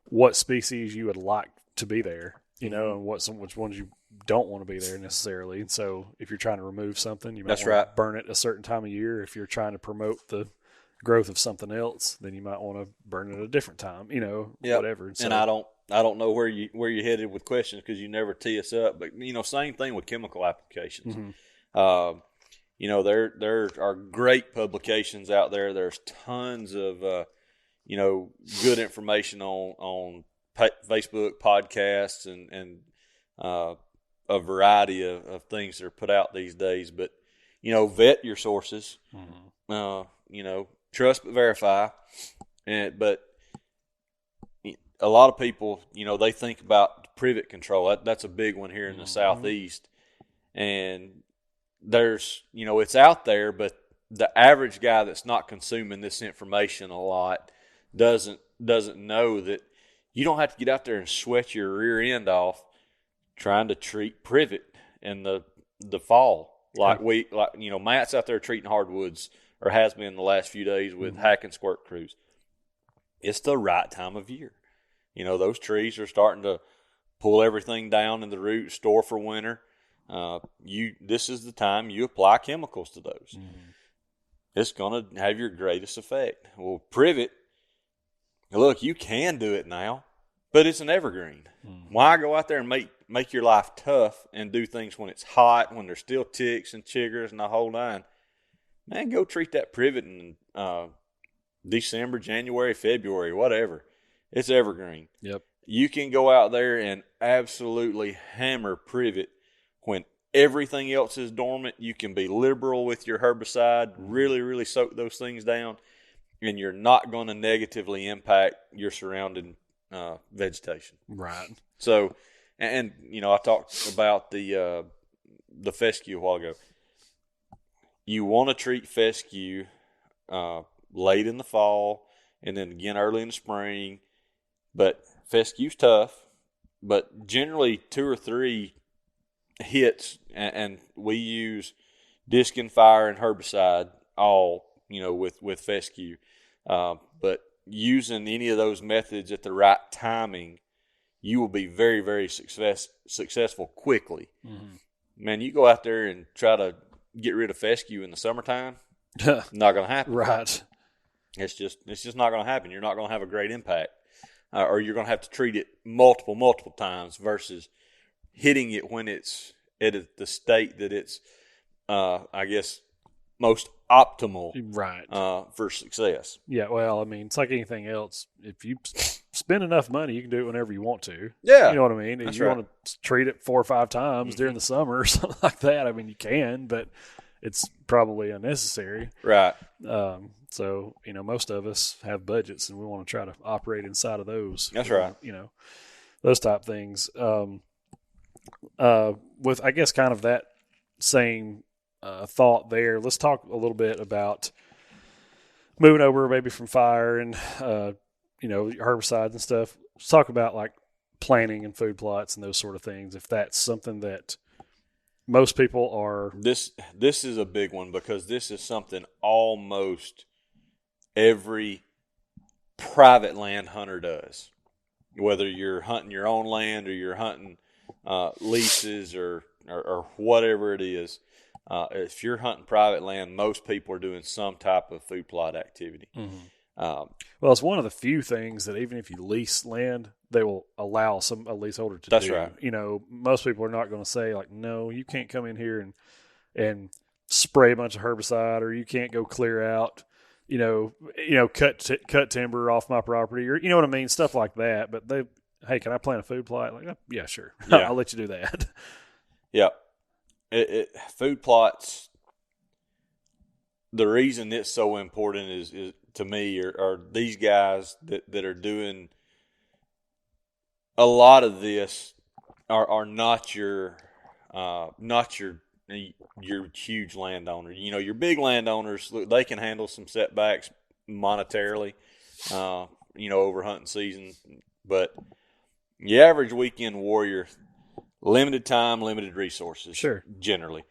what species you would like to be there, and which ones you don't want to be there necessarily. And so if you're trying to remove something, you might want to burn it a certain time of year. If you're trying to promote the growth of something else, then you might want to burn it at a different time, whatever. And I don't know where you're headed with questions because you never tee us up, but same thing with chemical applications. Mm-hmm. There are great publications out there. There's tons of, good information on Facebook, podcasts, and a variety of things that are put out these days. But, vet your sources, trust but verify. But a lot of people, they think about privet control. That's a big one here in the Southeast. And there's, it's out there, but the average guy that's not consuming this information a lot doesn't know that you don't have to get out there and sweat your rear end off trying to treat privet in the fall. Matt's out there treating hardwoods, or has been the last few days with hack and squirt crews. It's the right time of year. Those trees are starting to pull everything down in the root, store for winter. This is the time you apply chemicals to those. Mm-hmm. It's going to have your greatest effect. Well, privet, look, you can do it now, but it's an evergreen. Mm-hmm. Why go out there and make your life tough and do things when it's hot, when there's still ticks and chiggers and the whole nine? Man, go treat that privet in December, January, February, whatever. It's evergreen. Yep. You can go out there and absolutely hammer privet when everything else is dormant. You can be liberal with your herbicide, really, really soak those things down, and you're not going to negatively impact your surrounding vegetation. Right. So, and I talked about the fescue a while ago. You want to treat fescue late in the fall and then again early in the spring. But fescue's tough, but generally 2 or 3 hits, and we use disc and fire and herbicide all, with fescue. But using any of those methods at the right timing, you will be very, very successful quickly. Mm-hmm. Man, you go out there and try to get rid of fescue in the summertime, not going to happen. Right. It's just not going to happen. You're not going to have a great impact. Or you're going to have to treat it multiple times versus hitting it when it's at the state that it's, most optimal, right, for success. Yeah, well, I mean, it's like anything else. If you spend enough money, you can do it whenever you want to. Yeah. You know what I mean? That's if you right. want to treat it 4 or 5 times during the summer or something like that, I mean, you can, but it's probably unnecessary. Right. So, most of us have budgets and we want to try to operate inside of those. That's right. Those type things. With, I guess, kind of that same thought there, let's talk a little bit about moving over maybe from fire and, herbicides and stuff. Let's talk about like planting and food plots and those sort of things. If that's something that most people are. This is a big one because this is something almost every private land hunter does. whether you're hunting your own land or you're hunting leases or whatever it is. If you're hunting private land, most people are doing some type of food plot activity. Well, it's one of the few things that even if you lease land, they will allow a leaseholder to do. That's right. Most people are not going to say, like, no, you can't come in here and spray a bunch of herbicide, or you can't go clear out, cut timber off my property, or you know what I mean, stuff like that. But hey, can I plant a food plot? Like, oh, yeah, sure, yeah. I'll let you do that. Yeah, food plots. The reason it's so important is to me are these guys that are doing a lot of this are not your huge landowner. Your big landowners, they can handle some setbacks monetarily, over hunting season. But the average weekend warrior, limited time, limited resources, sure, generally.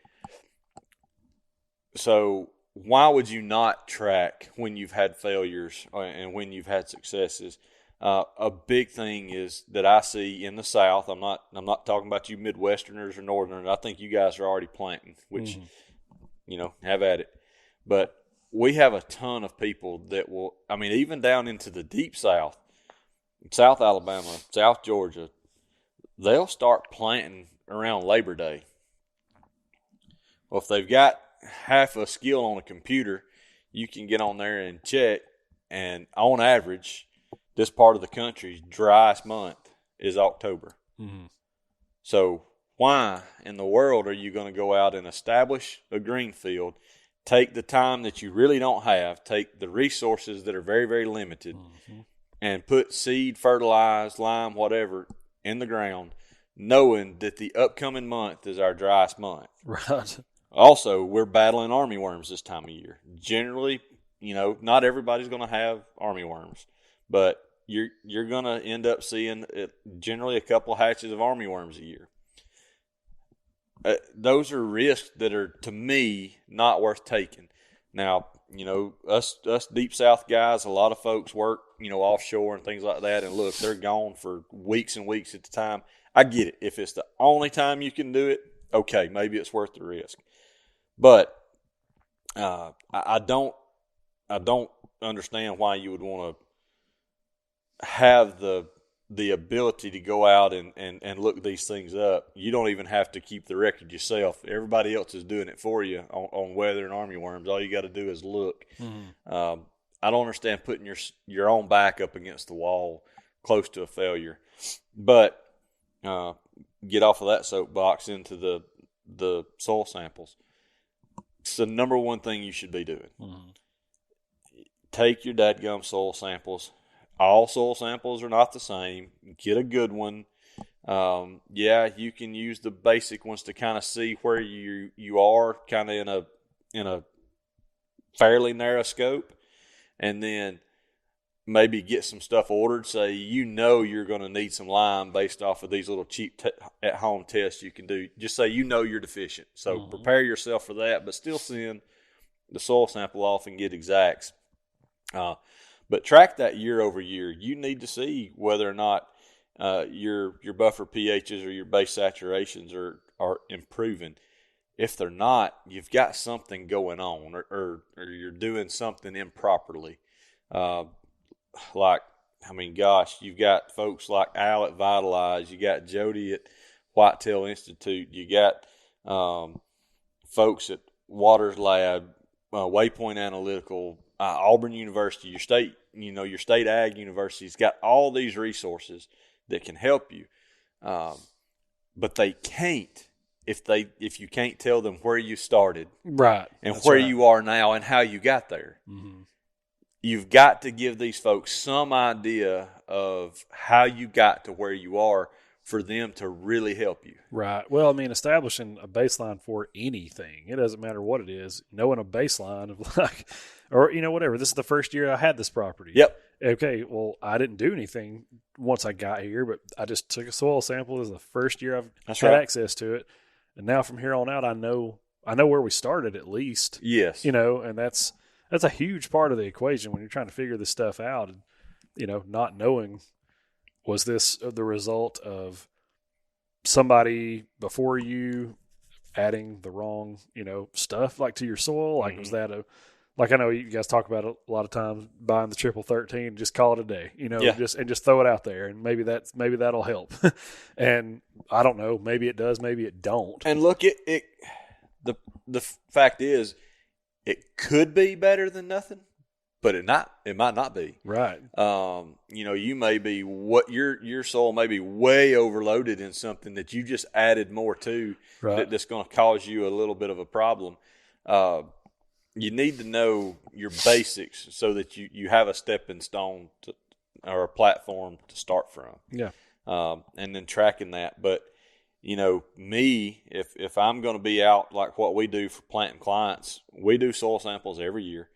So why would you not track when you've had failures and when you've had successes? A big thing is that I see in the South. I'm not talking about you Midwesterners or Northerners. I think you guys are already planting, which have at it. But we have a ton of people that will. I mean, even down into the deep South, South Alabama, South Georgia, they'll start planting around Labor Day. Well, if they've got half a skill on a computer, you can get on there and check, and on average, this part of the country's driest month is October. Mm-hmm. So why in the world are you going to go out and establish a green field, take the time that you really don't have, take the resources that are very, very limited, and put seed, fertilize, lime, whatever in the ground, knowing that the upcoming month is our driest month? Right. Also, we're battling armyworms this time of year. Generally, not everybody's going to have armyworms, but you're going to end up seeing generally a couple hatches of armyworms a year. Those are risks that are, to me, not worth taking. Now, us deep South guys, a lot of folks work, offshore and things like that, and look, they're gone for weeks and weeks at a time. I get it. If it's the only time you can do it, okay, maybe it's worth the risk. But I don't understand why you would want to have the ability to go out and look these things up. You don't even have to keep the record yourself. Everybody else is doing it for you on weather and armyworms. All you got to do is look. Mm-hmm. I don't understand putting your own back up against the wall close to a failure. But get off of that soapbox into the soil samples. It's the number one thing you should be doing. Mm-hmm. Take your dadgum soil samples. All soil samples are not the same. Get a good one. You can use the basic ones to kind of see where you are kind of in a fairly narrow scope, and then maybe get some stuff ordered. Say you're going to need some lime based off of these little cheap at-home tests you can do. Just say you're deficient. So prepare yourself for that, but still send the soil sample off and get exacts. But track that year over year. You need to see whether or not your buffer pHs or your base saturations are improving. If they're not, you've got something going on, or you're doing something improperly. You've got folks like Al at Vitalize, you got Jody at Whitetail Institute, you got folks at Waters Lab, Waypoint Analytical, Auburn University, your state ag university's got all these resources that can help you, but they can't if you can't tell them where you started, right, and where you are now and how you got there. Mm-hmm. You've got to give these folks some idea of how you got to where you are for them to really help you. Right. Well, I mean, establishing a baseline for anything, it doesn't matter what it is, knowing a baseline of or, whatever. This is the first year I had this property. Yep. Okay, well, I didn't do anything once I got here, but I just took a soil sample. This is the first year I've had access to it. And now from here on out, I know where we started at least. Yes. And that's a huge part of the equation when you're trying to figure this stuff out and, not knowing was this the result of somebody before you adding the wrong, stuff like to your soil? Like, was that like I know you guys talk about it a lot of times, buying the triple 13, just call it a day, just throw it out there, and maybe that'll help. And I don't know, maybe it does, maybe it don't. And look, the fact is, it could be better than nothing, but it might not be. Right. You may be your soil may be way overloaded in something that you just added more to, right, that's going to cause you a little bit of a problem. You need to know your basics so that you have a stepping stone or a platform to start from. Yeah. And then tracking that. But, me, if I'm going to be out like what we do for planting clients, we do soil samples every year.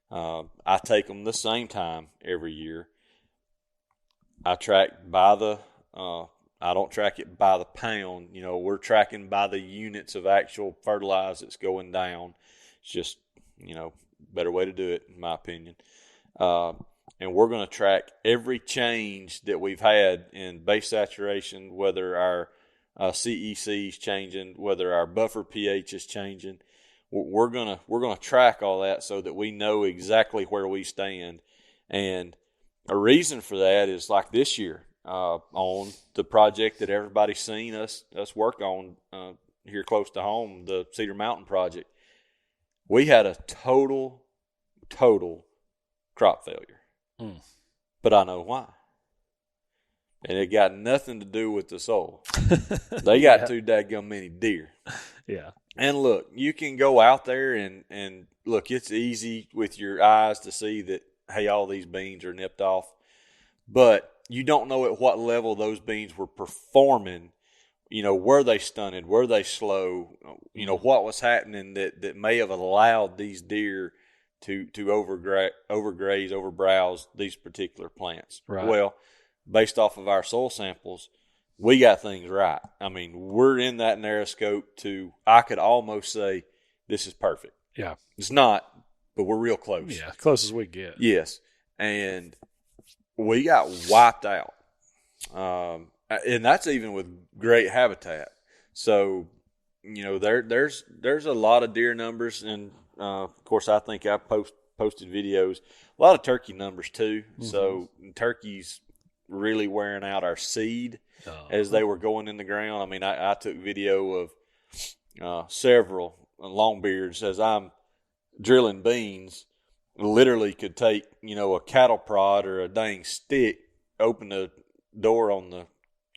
I take them the same time every year. I track I don't track it by the pound. We're tracking by the units of actual fertilizer that's going down. It's just, better way to do it, in my opinion. And we're going to track every change that we've had in base saturation, whether our CEC is changing, whether our buffer pH is changing. We're gonna track all that so that we know exactly where we stand. And a reason for that is like this year on the project that everybody's seen us work on here close to home, the Cedar Mountain project. We had a total crop failure, but I know why. And it got nothing to do with the soil. They got too daggum many deer. Yeah. And look, you can go out there and look, it's easy with your eyes to see that, hey, all these beans are nipped off. But you don't know at what level those beans were performing. Were they stunted? Were they slow? What was happening that may have allowed these deer to overgraze, overbrowse these particular plants. Right. Well, based off of our soil samples, we got things right. I mean, we're in that narrow scope I could almost say this is perfect. Yeah. It's not, but we're real close. Yeah, close as we get. Yes. And we got wiped out. And that's even with great habitat. So, there's a lot of deer numbers. And, of course, I think I posted videos. A lot of turkey numbers, too. Mm-hmm. So, turkeys really wearing out our seed as they were going in the ground. I mean, I took video of several longbeards as I'm drilling beans. Literally could take, a cattle prod or a dang stick, open the door on the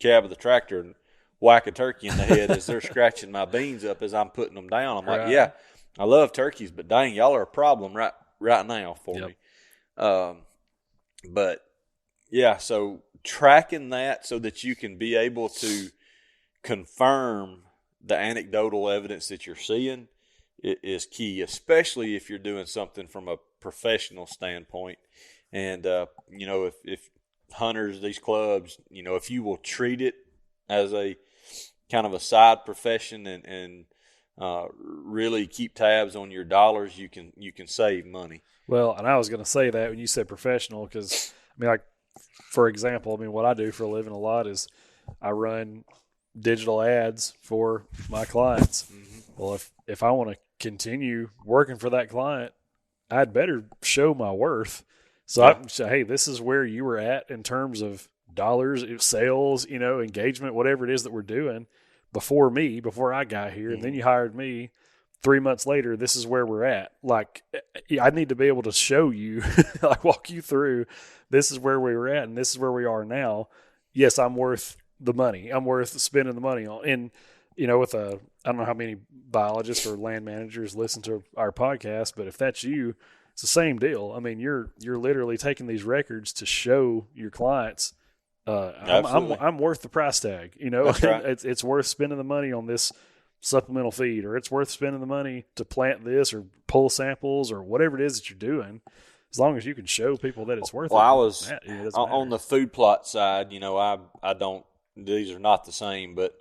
cab of the tractor and whack a turkey in the head as they're scratching my beans up as I'm putting them down. I'm like, yeah, I love turkeys, but dang, y'all are a problem right now for me. But yeah, so tracking that so that you can be able to confirm the anecdotal evidence that you're seeing is key, especially if you're doing something from a professional standpoint. And, if hunters, these clubs, if you will treat it as a kind of a side profession and really keep tabs on your dollars, you can save money. Well, and I was going to say that when you said professional, because like, for example, what I do for a living a lot is I run digital ads for my clients. Mm-hmm. Well, if I want to continue working for that client, I'd better show my worth. So I say, hey, this is where you were at in terms of dollars, sales, engagement, whatever it is that we're doing before I got here. Mm-hmm. And then you hired me 3 months later, this is where we're at. Like, I need to be able to show you, like walk you through, this is where we were at and this is where we are now. Yes, I'm worth the money. I'm worth spending the money on. And, with I don't know how many biologists or land managers listen to our podcast, but if that's you, it's the same deal. You're literally taking these records to show your clients, I'm worth the price tag. That's right. It's worth spending the money on this supplemental feed, or it's worth spending the money to plant this or pull samples or whatever it is that you're doing. As long as you can show people that it's worth it. Well, I was on the food plot side. I don't. These are not the same, but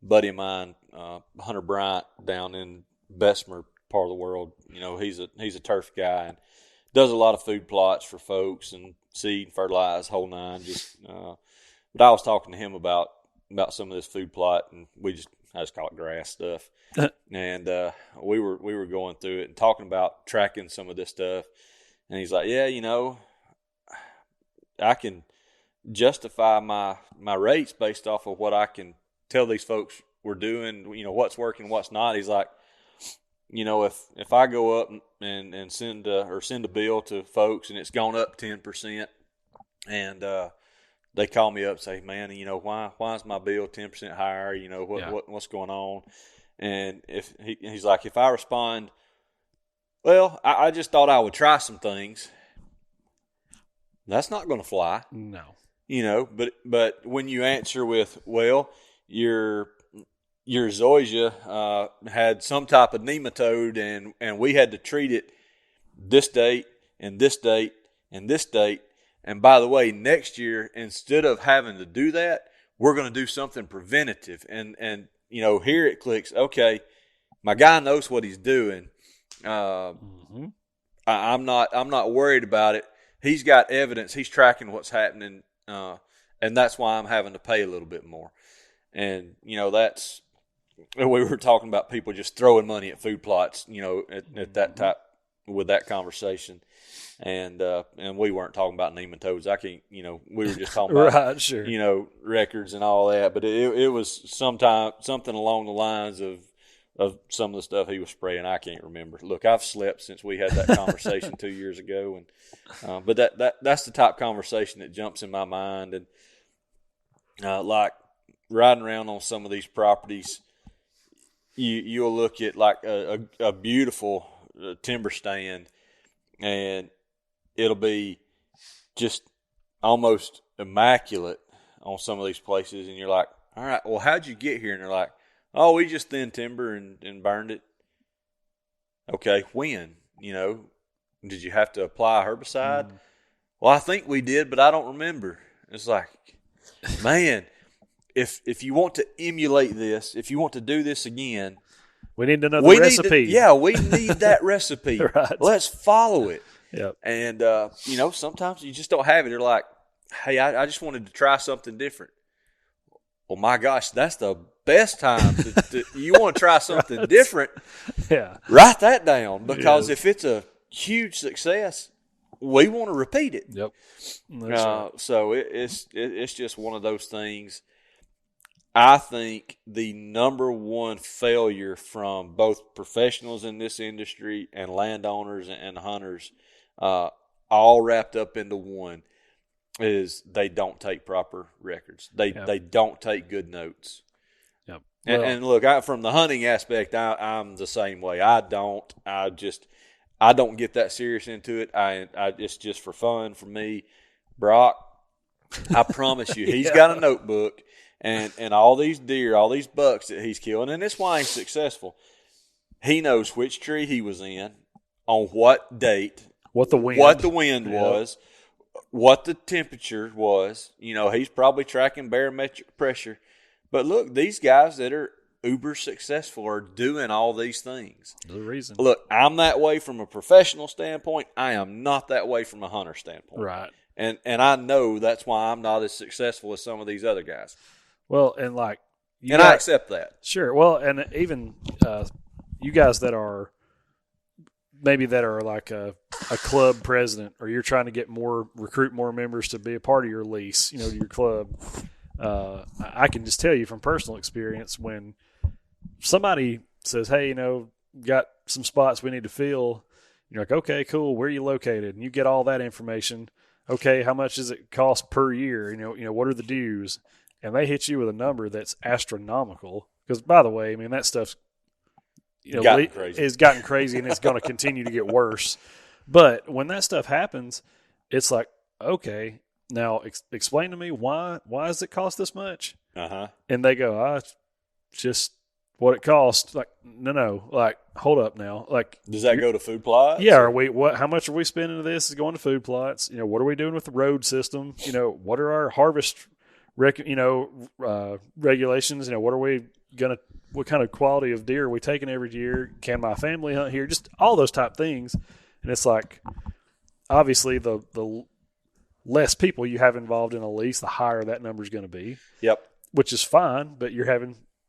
buddy of mine, Hunter Bryant, down in Bessemer part of the world. He's a turf guy and does a lot of food plots for folks and seed, fertilize, whole nine. Just But I was talking to him about some of this food plot, and I just call it grass stuff. And we were going through it and talking about tracking some of this stuff. And he's like, yeah, I can justify my rates based off of what I can tell these folks we're doing, what's working, what's not. He's like, if I go up and send a bill to folks and it's gone up 10%, and they call me up and say, man, why is my bill 10% higher? What's going on? And if he's like, if I respond, well, I just thought I would try some things, that's not going to fly. No. But when you answer with, well, your zoysia had some type of nematode, and we had to treat it this date and this date and this date. And by the way, next year, instead of having to do that, we're going to do something preventative. And here it clicks. Okay, my guy knows what he's doing. I'm not worried about it. He's got evidence. He's tracking what's happening, and that's why I'm having to pay a little bit more. And that's, we were talking about people just throwing money at food plots, at that type with that conversation. And we weren't talking about nematodes. We were just talking about, right, sure. Records and all that. But it was something along the lines of some of the stuff he was spraying. I can't remember. Look, I've slept since we had that conversation 2 years ago, and but that's the type of conversation that jumps in my mind. And like riding around on some of these properties, you'll look at like a beautiful timber stand, and it'll be just almost immaculate on some of these places, and you're like, all right, well, how'd you get here? And they're like, oh, we just thinned timber and burned it. Okay, when? Did you have to apply a herbicide? Well, I think we did, but I don't remember. It's like, man, if you want to emulate this, if you want to do this again, we need another recipe. We need that recipe. Right. Let's follow it. Yep. And, sometimes you just don't have it. They're like, hey, I just wanted to try something different. Well, my gosh, that's the best time. You want to try something different, write that down, because if it's a huge success, we want to repeat it. Yep. Right. So it's just one of those things. I think the number one failure from both professionals in this industry and landowners and hunters, all wrapped up into one, is they don't take proper records. They don't take good notes. Yep. And look, from the hunting aspect, I'm the same way. I don't get that serious into it. It's just for fun for me. Brock, I promise you, he's got a notebook. And all these deer, all these bucks that he's killing, and that's why he's successful. He knows which tree he was in, on what date, what the wind was, what the temperature was. He's probably tracking barometric pressure. But look, these guys that are uber successful are doing all these things. There's a reason. Look, I'm that way from a professional standpoint. I am not that way from a hunter standpoint. Right. And I know that's why I'm not as successful as some of these other guys. Well, and I accept that. Sure. Well, and even you guys that are like a club president, or you're trying to recruit more members to be a part of your lease, to your club. I can just tell you from personal experience, when somebody says, hey, got some spots we need to fill, you're like, okay, cool. Where are you located? And you get all that information. Okay, how much does it cost per year? What are the dues? And they hit you with a number that's astronomical. Because, by the way, that stuff's has gotten crazy, and it's going to continue to get worse. But when that stuff happens, it's like, okay, now explain to me why does it cost this much? Uh-huh. And they go, it's just what it costs. Like, no, like, hold up now. Like, does that go to food plots? Yeah. How much are we spending to this is going to food plots? What are we doing with the road system? What are our harvest regulations? What kind of quality of deer are we taking every year? Can my family hunt here? Just all those type things. And it's like, obviously the less people you have involved in a lease, the higher that number is going to be. Yep. Which is fine, but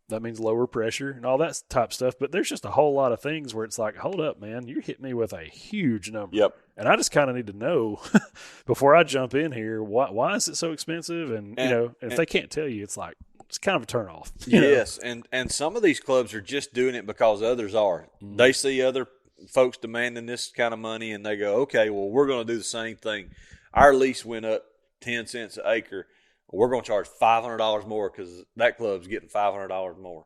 that means lower pressure and all that type stuff. But there's just a whole lot of things where it's like, hold up, man, you're hitting me with a huge number. Yep. And I just kind of need to know before I jump in here, why is it so expensive? And if they can't tell you, it's like, it's kind of a turnoff. Yes. And some of these clubs are just doing it because others are. Mm-hmm. They see other folks demanding this kind of money and they go, okay, well, we're going to do the same thing. Our lease went up 10 cents an acre. We're going to charge $500 more because that club's getting $500 more.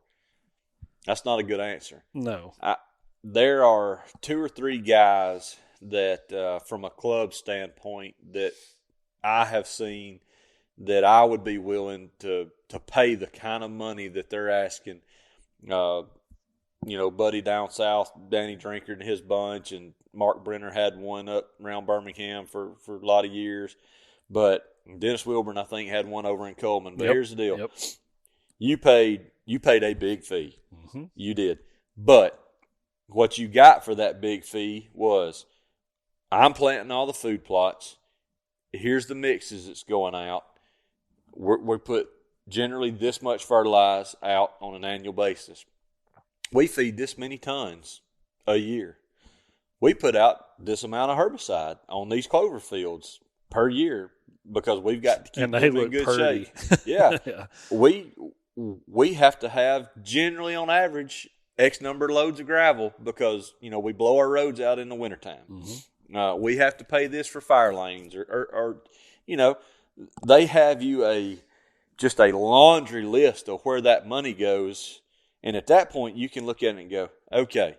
That's not a good answer. No. There are 2 or 3 guys that, from a club standpoint, that I have seen that I would be willing to pay the kind of money that they're asking. Buddy down south, Danny Drinkard and his bunch, and Mark Brenner had one up around Birmingham for a lot of years. But Dennis Wilburn, I think, had one over in Coleman. But here's the deal. Yep. You paid a big fee. Mm-hmm. You did. But what you got for that big fee was, I'm planting all the food plots. Here's the mixes that's going out. We put generally this much fertilizer out on an annual basis. We feed this many tons a year. We put out this amount of herbicide on these clover fields per year because we've got to keep them in good shape. Yeah. Yeah. We have to have generally on average X number of loads of gravel because, we blow our roads out in the wintertime. Mm-hmm. We have to pay this for fire lanes or they have you just a laundry list of where that money goes. And at that point, you can look at it and go, okay,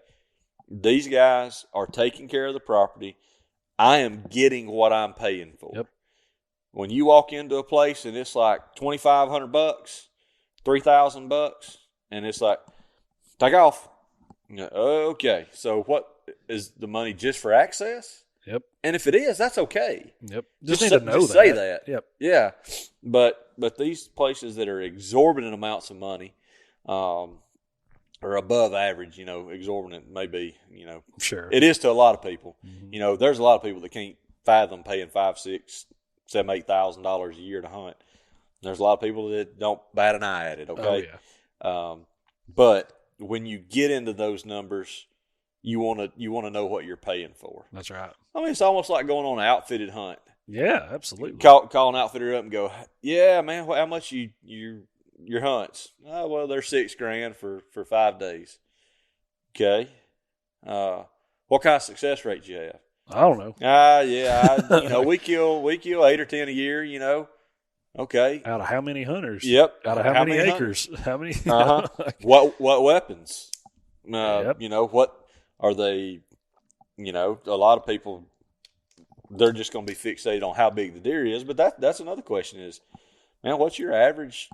these guys are taking care of the property. I am getting what I'm paying for. Yep. When you walk into a place and it's like $2,500, $3,000, and it's like, take off. Okay, so what is the money just for access? Yep. And if it is, that's okay. Yep. Just need to know just that. Say that. Yep. Yeah. But these places that are exorbitant amounts of money, or above average, exorbitant maybe, Sure. It is to a lot of people. Mm-hmm. There's a lot of people that can't fathom paying $5,000, $7,000, $8,000 a year to hunt. There's a lot of people that don't bat an eye at it. Okay. Oh, yeah. But when you get into those numbers, you want to know what you're paying for. That's right. I mean, it's almost like going on an outfitted hunt. Yeah, absolutely. Call an outfitter up and go, yeah, man, how much your hunts? Oh, well, they're $6,000 for 5 days. Okay. What kind of success rate do you have? I don't know. Yeah, we kill 8 or 10 a year. Okay. Out of how many hunters? Yep. Out of how many acres? How many? Uh-huh. What weapons? Yep. What are they? A lot of people, they're just going to be fixated on how big the deer is. But that's another question is, man, what's your average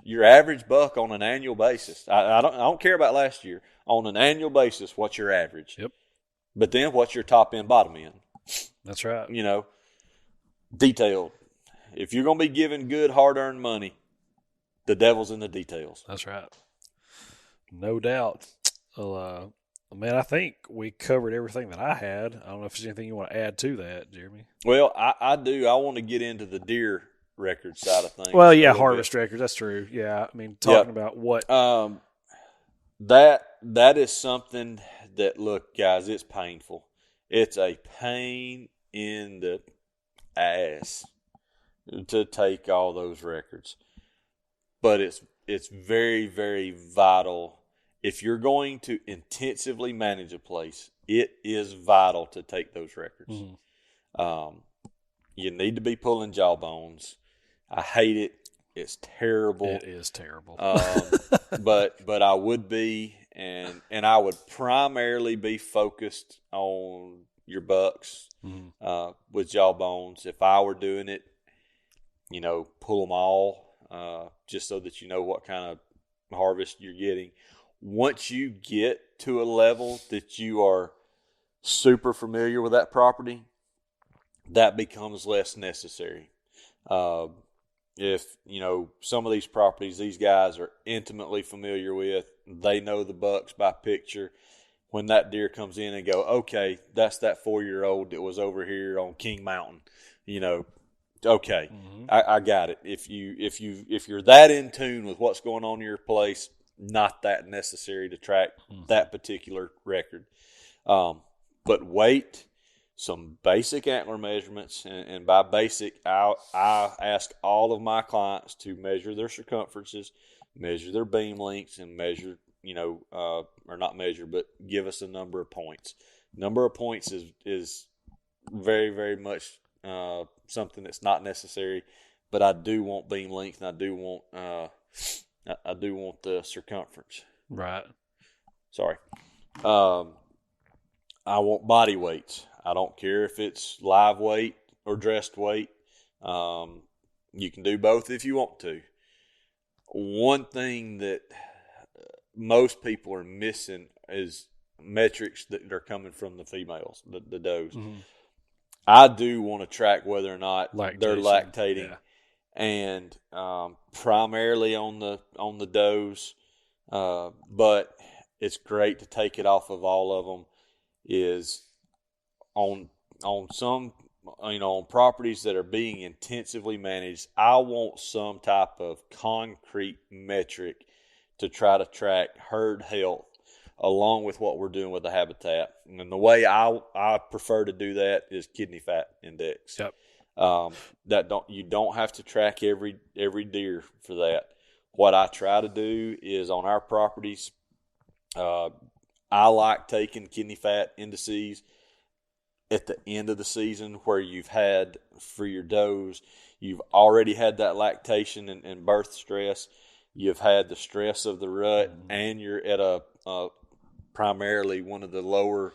buck on an annual basis? I don't care about last year. On an annual basis, what's your average? Yep. But then what's your top end, bottom end? That's right. Detailed. If you're going to be giving good, hard-earned money, the devil's in the details. That's right. No doubt. Well, man, I think we covered everything that I had. I don't know if there's anything you want to add to that, Jeremy. Well, I do. I want to get into the deer record side of things. Well, yeah, harvest records. That's true. Yeah, I mean, talking about what that is something that, look, guys, it's painful. It's a pain in the ass to take all those records, but it's very, very vital. If you're going to intensively manage a place, it is vital to take those records. Mm-hmm. You need to be pulling jawbones. I hate it. It's terrible. It is terrible. But I would be, and I would primarily be focused on your bucks with jawbones. If I were doing it, pull them all, just so that you know what kind of harvest you're getting. Once you get to a level that you are super familiar with that property, that becomes less necessary. If, some of these properties these guys are intimately familiar with, they know the bucks by picture. When that deer comes in and go, okay, that's that 4-year-old that was over here on King Mountain, Okay, I got it. If you're that in tune with what's going on in your place, not that necessary to track that particular record. But weight, some basic antler measurements, and by basic, I ask all of my clients to measure their circumferences, measure their beam lengths, and measure, or not measure, but give us a number of points. Number of points is very, very much something that's not necessary, but I do want beam length, and I do want the circumference. Right. Sorry. I want body weights. I don't care if it's live weight or dressed weight. You can do both if you want to. One thing that most people are missing is metrics that are coming from the females, the does. Mm-hmm. I do want to track whether or not they're lactating, and primarily on the does, but it's great to take it off of all of them. Is on some, on properties that are being intensively managed, I want some type of concrete metric to try to track herd health along with what we're doing with the habitat. And the way I prefer to do that is kidney fat index. Yep. You don't have to track every deer for that. What I try to do is on our properties, I like taking kidney fat indices at the end of the season where you've had, for your does, you've already had that lactation and birth stress. You've had the stress of the rut, and you're at a primarily one of the lower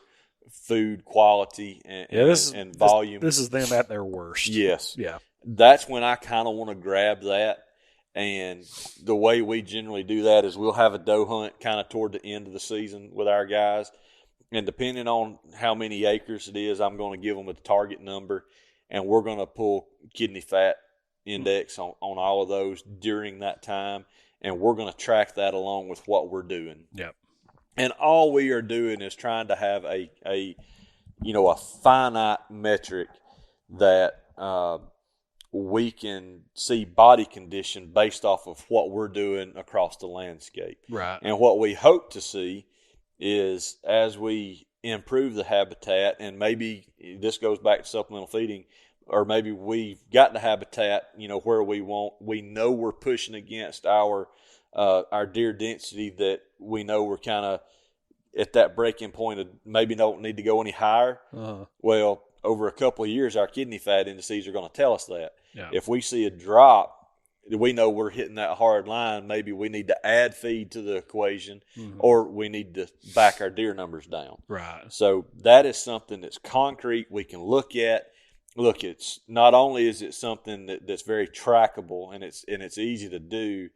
food quality and volume. This is them at their worst. Yes. Yeah. That's when I kind of want to grab that. And the way we generally do that is we'll have a doe hunt kind of toward the end of the season with our guys. And depending on how many acres it is, I'm going to give them a target number. And we're going to pull kidney fat index on all of those during that time. And we're going to track that along with what we're doing. Yep. And all we are doing is trying to have a finite metric that we can see body condition based off of what we're doing across the landscape. Right. And what we hope to see is as we improve the habitat, and maybe this goes back to supplemental feeding, or maybe we've got the habitat, where we know we're pushing against our deer density, that we know we're kind of at that breaking point of maybe don't need to go any higher. Uh-huh. Well, over a couple of years, our kidney fat indices are going to tell us that. Yeah. If we see a drop, we know we're hitting that hard line. Maybe we need to add feed to the equation, or we need to back our deer numbers down. Right. So that is something that's concrete we can look at. Look, it's not only is it something that's very trackable and it's easy to do,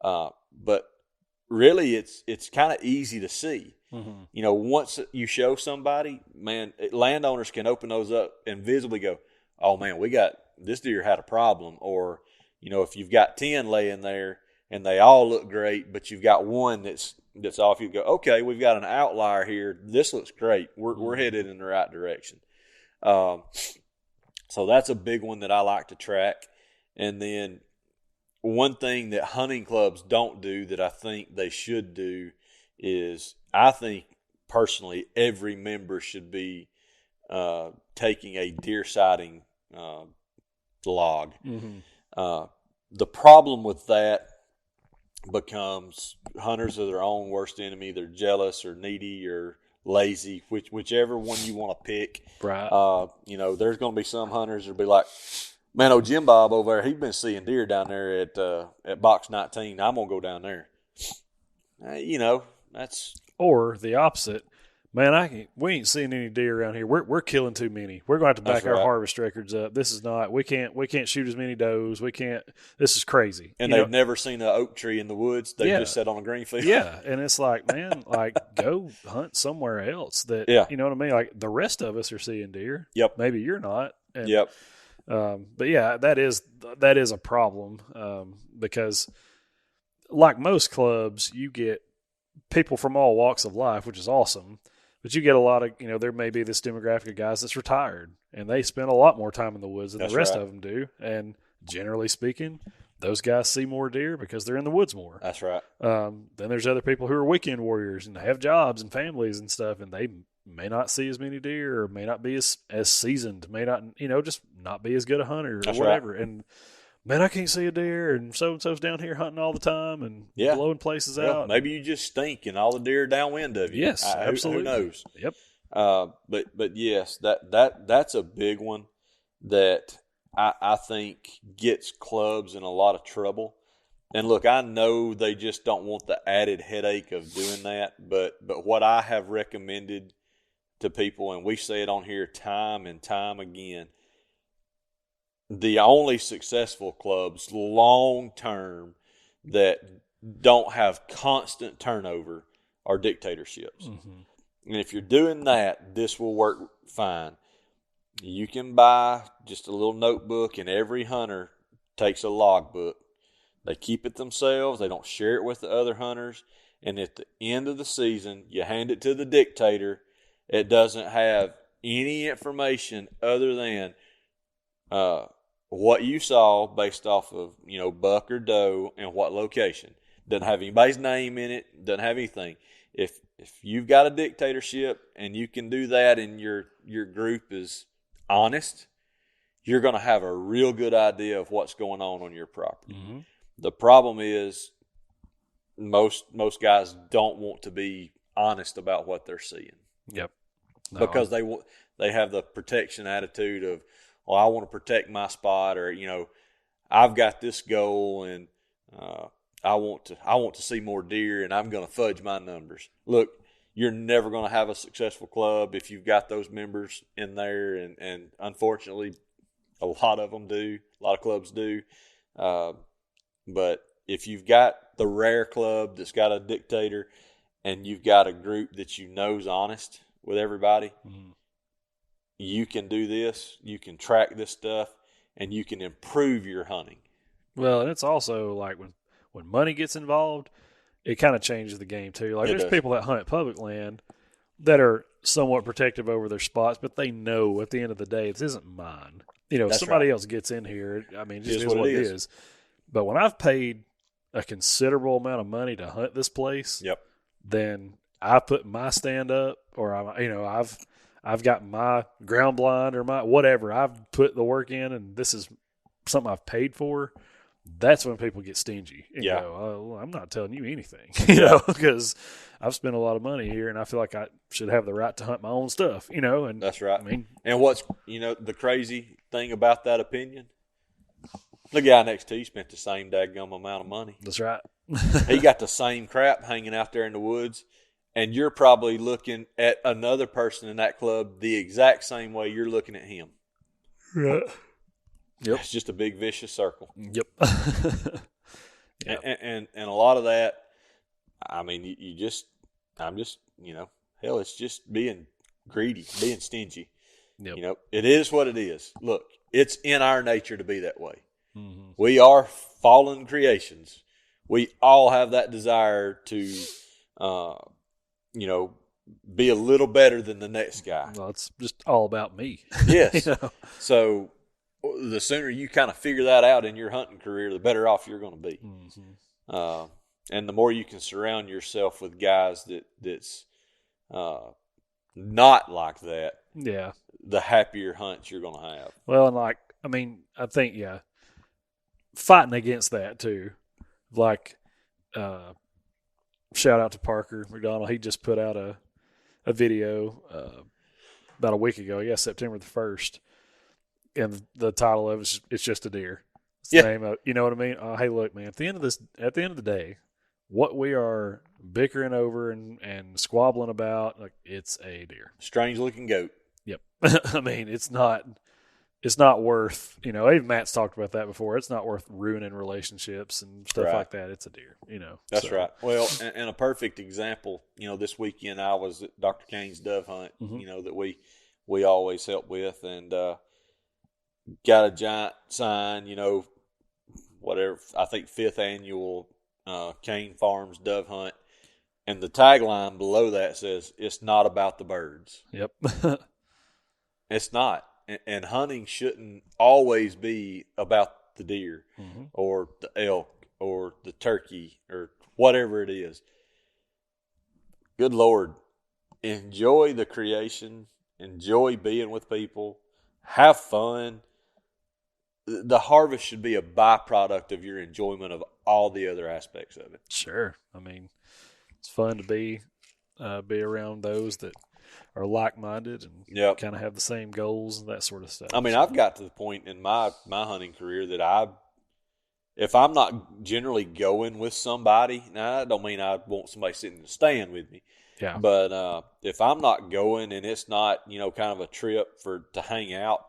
but really it's kind of easy to see. Mm-hmm. Once you show somebody, man, landowners can open those up and visibly go, oh man, this deer had a problem. Or, if you've got 10 laying there and they all look great, but you've got one that's off, you go, okay, we've got an outlier here. This looks great. We're headed in the right direction. So that's a big one that I like to track. And then one thing that hunting clubs don't do that I think they should do is, I think personally every member should be taking a deer sighting log. Mm-hmm. The problem with that becomes hunters are their own worst enemy. They're jealous or needy or lazy, whichever one you want to pick. Right. There's going to be some hunters that'll be like, man, old Jim Bob over there, he's been seeing deer down there at box 19. I'm going to go down there. That's... Or the opposite. Man, we ain't seeing any deer around here. We're killing too many. We're going to have to back our harvest records up. This is not. We can't shoot as many does. We can't. This is crazy. And they've never seen an oak tree in the woods. They just sat on a green field. Yeah, and it's like, man, go hunt somewhere else. That you know what I mean. Like the rest of us are seeing deer. Yep. Maybe you're not. And, yep. But yeah, that is a problem because, like most clubs, you get people from all walks of life, which is awesome. But you get a lot of, there may be this demographic of guys that's retired. and they spend a lot more time in the woods than That's the rest right. of them do. And generally speaking, those guys see more deer because they're in the woods more. That's right. Then there's other people who are weekend warriors and have jobs and families and stuff, and they may not see as many deer or may not be as seasoned, may not, just not be as good a hunter or That's whatever. right. And man, I can't see a deer, and so-and-so's down here hunting all the time and blowing places out. Maybe you just stink and all the deer are downwind of you. Yes, absolutely. Who knows? Yep. But yes, that's a big one that I think gets clubs in a lot of trouble. And look, I know they just don't want the added headache of doing that, but what I have recommended to people, and we say it on here time and time again, the only successful clubs long term that don't have constant turnover are dictatorships. Mm-hmm. And if you're doing that, this will work fine. You can buy just a little notebook, and every hunter takes a logbook. They keep it themselves. They don't share it with the other hunters. And at the end of the season, you hand it to the dictator. It doesn't have any information other than what you saw based off of, buck or doe and what location. Doesn't have anybody's name in it. Doesn't have anything. If you've got a dictatorship and you can do that and your group is honest, you're going to have a real good idea of what's going on your property. Mm-hmm. The problem is most guys don't want to be honest about what they're seeing. Yep. No. Because they have the protection attitude of, well, I want to protect my spot, or I've got this goal and I want to see more deer, and I'm going to fudge my numbers. Look, you're never going to have a successful club if you've got those members in there, and unfortunately, a lot of them do. A lot of clubs do. But if you've got the rare club that's got a dictator, and you've got a group that is honest with everybody, mm-hmm. you can do this. You can track this stuff, and you can improve your hunting. Well, and it's also like when money gets involved, it kind of changes the game too. Like there's people that hunt public land that are somewhat protective over their spots, but they know at the end of the day, this isn't mine. Somebody else gets in here. I mean, it just is what it is. But when I've paid a considerable amount of money to hunt this place, yep. then I put my stand up, or I've got my ground blind or my whatever. I've put the work in, and this is something I've paid for. That's when people get stingy and go, "Oh, well, I'm not telling you anything," because I've spent a lot of money here, and I feel like I should have the right to hunt my own stuff, And that's right. I mean, and what's the crazy thing about that opinion? The guy next to you spent the same daggum amount of money. That's right. He got the same crap hanging out there in the woods, and you're probably looking at another person in that club the exact same way you're looking at him. Right. Yep. It's just a big vicious circle. Yep. Yep. And a lot of that, I mean, I'm just, hell, it's just being greedy, being stingy. Yep. It is what it is. Look, it's in our nature to be that way. Mm-hmm. We are fallen creations. We all have that desire to, be a little better than the next guy. Well, it's just all about me. Yes. So the sooner you kind of figure that out in your hunting career, the better off you're going to be. Mm-hmm. And the more you can surround yourself with guys that's not like that, the happier hunts you're going to have. Well, and I think, fighting against that too. Like, shout out to Parker McDonald. He just put out a video about a week ago. I guess September the 1st. And the title of it's just a deer. It's the name of, you know what I mean? Hey, look, man. At the end of the day, what we are bickering over and squabbling about, like, it's a deer. Strange looking goat. Yep. I mean, it's not worth. Even Matt's talked about that before. It's not worth ruining relationships and stuff like that. It's a deer. That's right. Well, and a perfect example. This weekend I was at Dr. Kane's dove hunt. Mm-hmm. That we always help with, and got a giant sign, whatever, I think 5th annual Kane Farms dove hunt. And the tagline below that says, "It's not about the birds." Yep. It's not. and hunting shouldn't always be about the deer or the elk or the turkey or whatever it is. Good Lord, enjoy the creation, enjoy being with people, have fun. The harvest should be a byproduct of your enjoyment of all the other aspects of it. Sure. I mean, it's fun to be around those that are like-minded and kind of have the same goals and that sort of stuff. I mean, I've got to the point in my hunting career that if I'm not generally going with somebody, now that don't mean I want somebody sitting in the stand with me. Yeah. But if I'm not going and it's not, kind of a trip to hang out,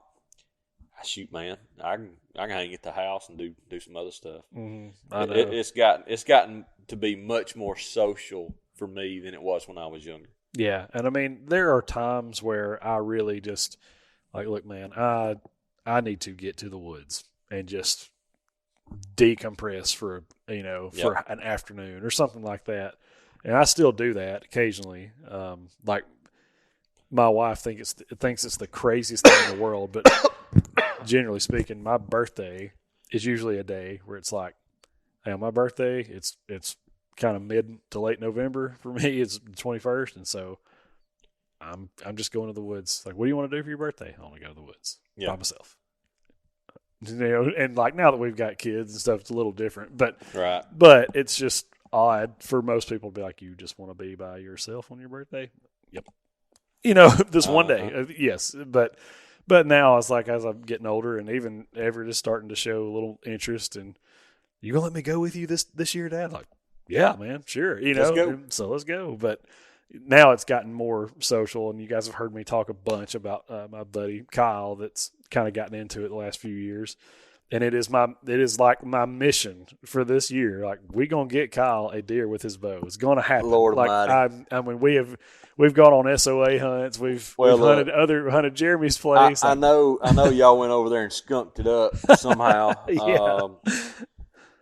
shoot, man, I can hang at the house and do some other stuff. I know. It's gotten to be much more social for me than it was when I was younger. Yeah, and I mean, there are times where I really just like, look, man, I need to get to the woods and just decompress for an afternoon or something like that. And I still do that occasionally. Like my wife thinks it's the craziest thing in the world, but generally speaking, my birthday is usually a day where it's like, hey, on my birthday, it's kind of mid to late November for me. It's the 21st, and so I'm just going to the woods. Like, what do you want to do for your birthday? I want to go to the woods by myself. And like now that we've got kids and stuff, it's a little different. But it's just odd for most people to be like, you just want to be by yourself on your birthday? Yep. This one day, yes. But now it's like as I'm getting older, and even Everett is starting to show a little interest. And you gonna let me go with you this year, Dad? Like, yeah, man, sure. Let's go. So let's go. But now it's gotten more social, and you guys have heard me talk a bunch about my buddy Kyle that's kind of gotten into it the last few years. And it is like my mission for this year. Like, we gonna get Kyle a deer with his bow. It's gonna happen. Lord like Almighty. I mean, we've gone on SOA hunts. We've hunted Jeremy's place. I know y'all went over there and skunked it up somehow. Yeah.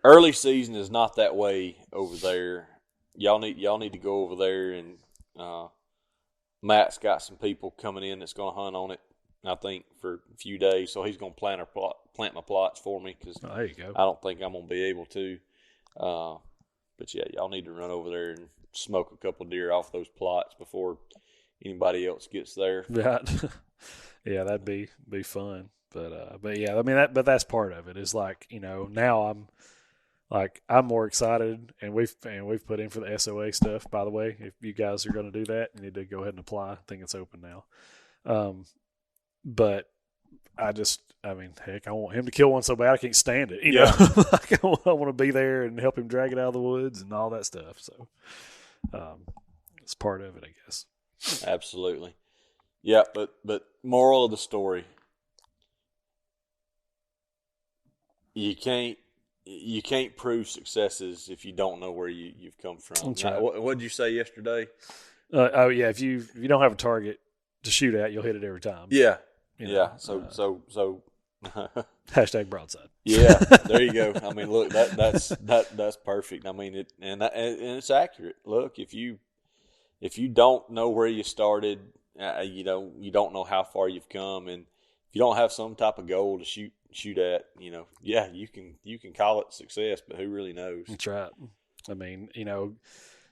Early season is not that way over there. Y'all need to go over there, and Matt's got some people coming in that's going to hunt on it, I think, for a few days. So he's going to plant my plots for me because there you go. I don't think I'm going to be able to. But yeah, y'all need to run over there and smoke a couple of deer off those plots before anybody else gets there. Right. Yeah, that'd be fun. But yeah, I mean that's part of it. Is like, now I'm more excited, and we've put in for the SOA stuff. By the way, if you guys are going to do that, you need to go ahead and apply. I think it's open now. But I mean, heck, I want him to kill one so bad I can't stand it. You know, like I want to be there and help him drag it out of the woods and all that stuff. So it's part of it, I guess. Absolutely. Yeah, but moral of the story: you can't prove successes if you don't know where you've come from. Right. What did you say yesterday? If you don't have a target to shoot at, you'll hit it every time. Yeah. Yeah. So hashtag broadside. Yeah, there you go. I mean, look, that's perfect. I mean, and it's accurate. Look, if you don't know where you started, you don't know how far you've come, and if you don't have some type of goal to shoot at, you can call it success, but who really knows? That's right. I mean,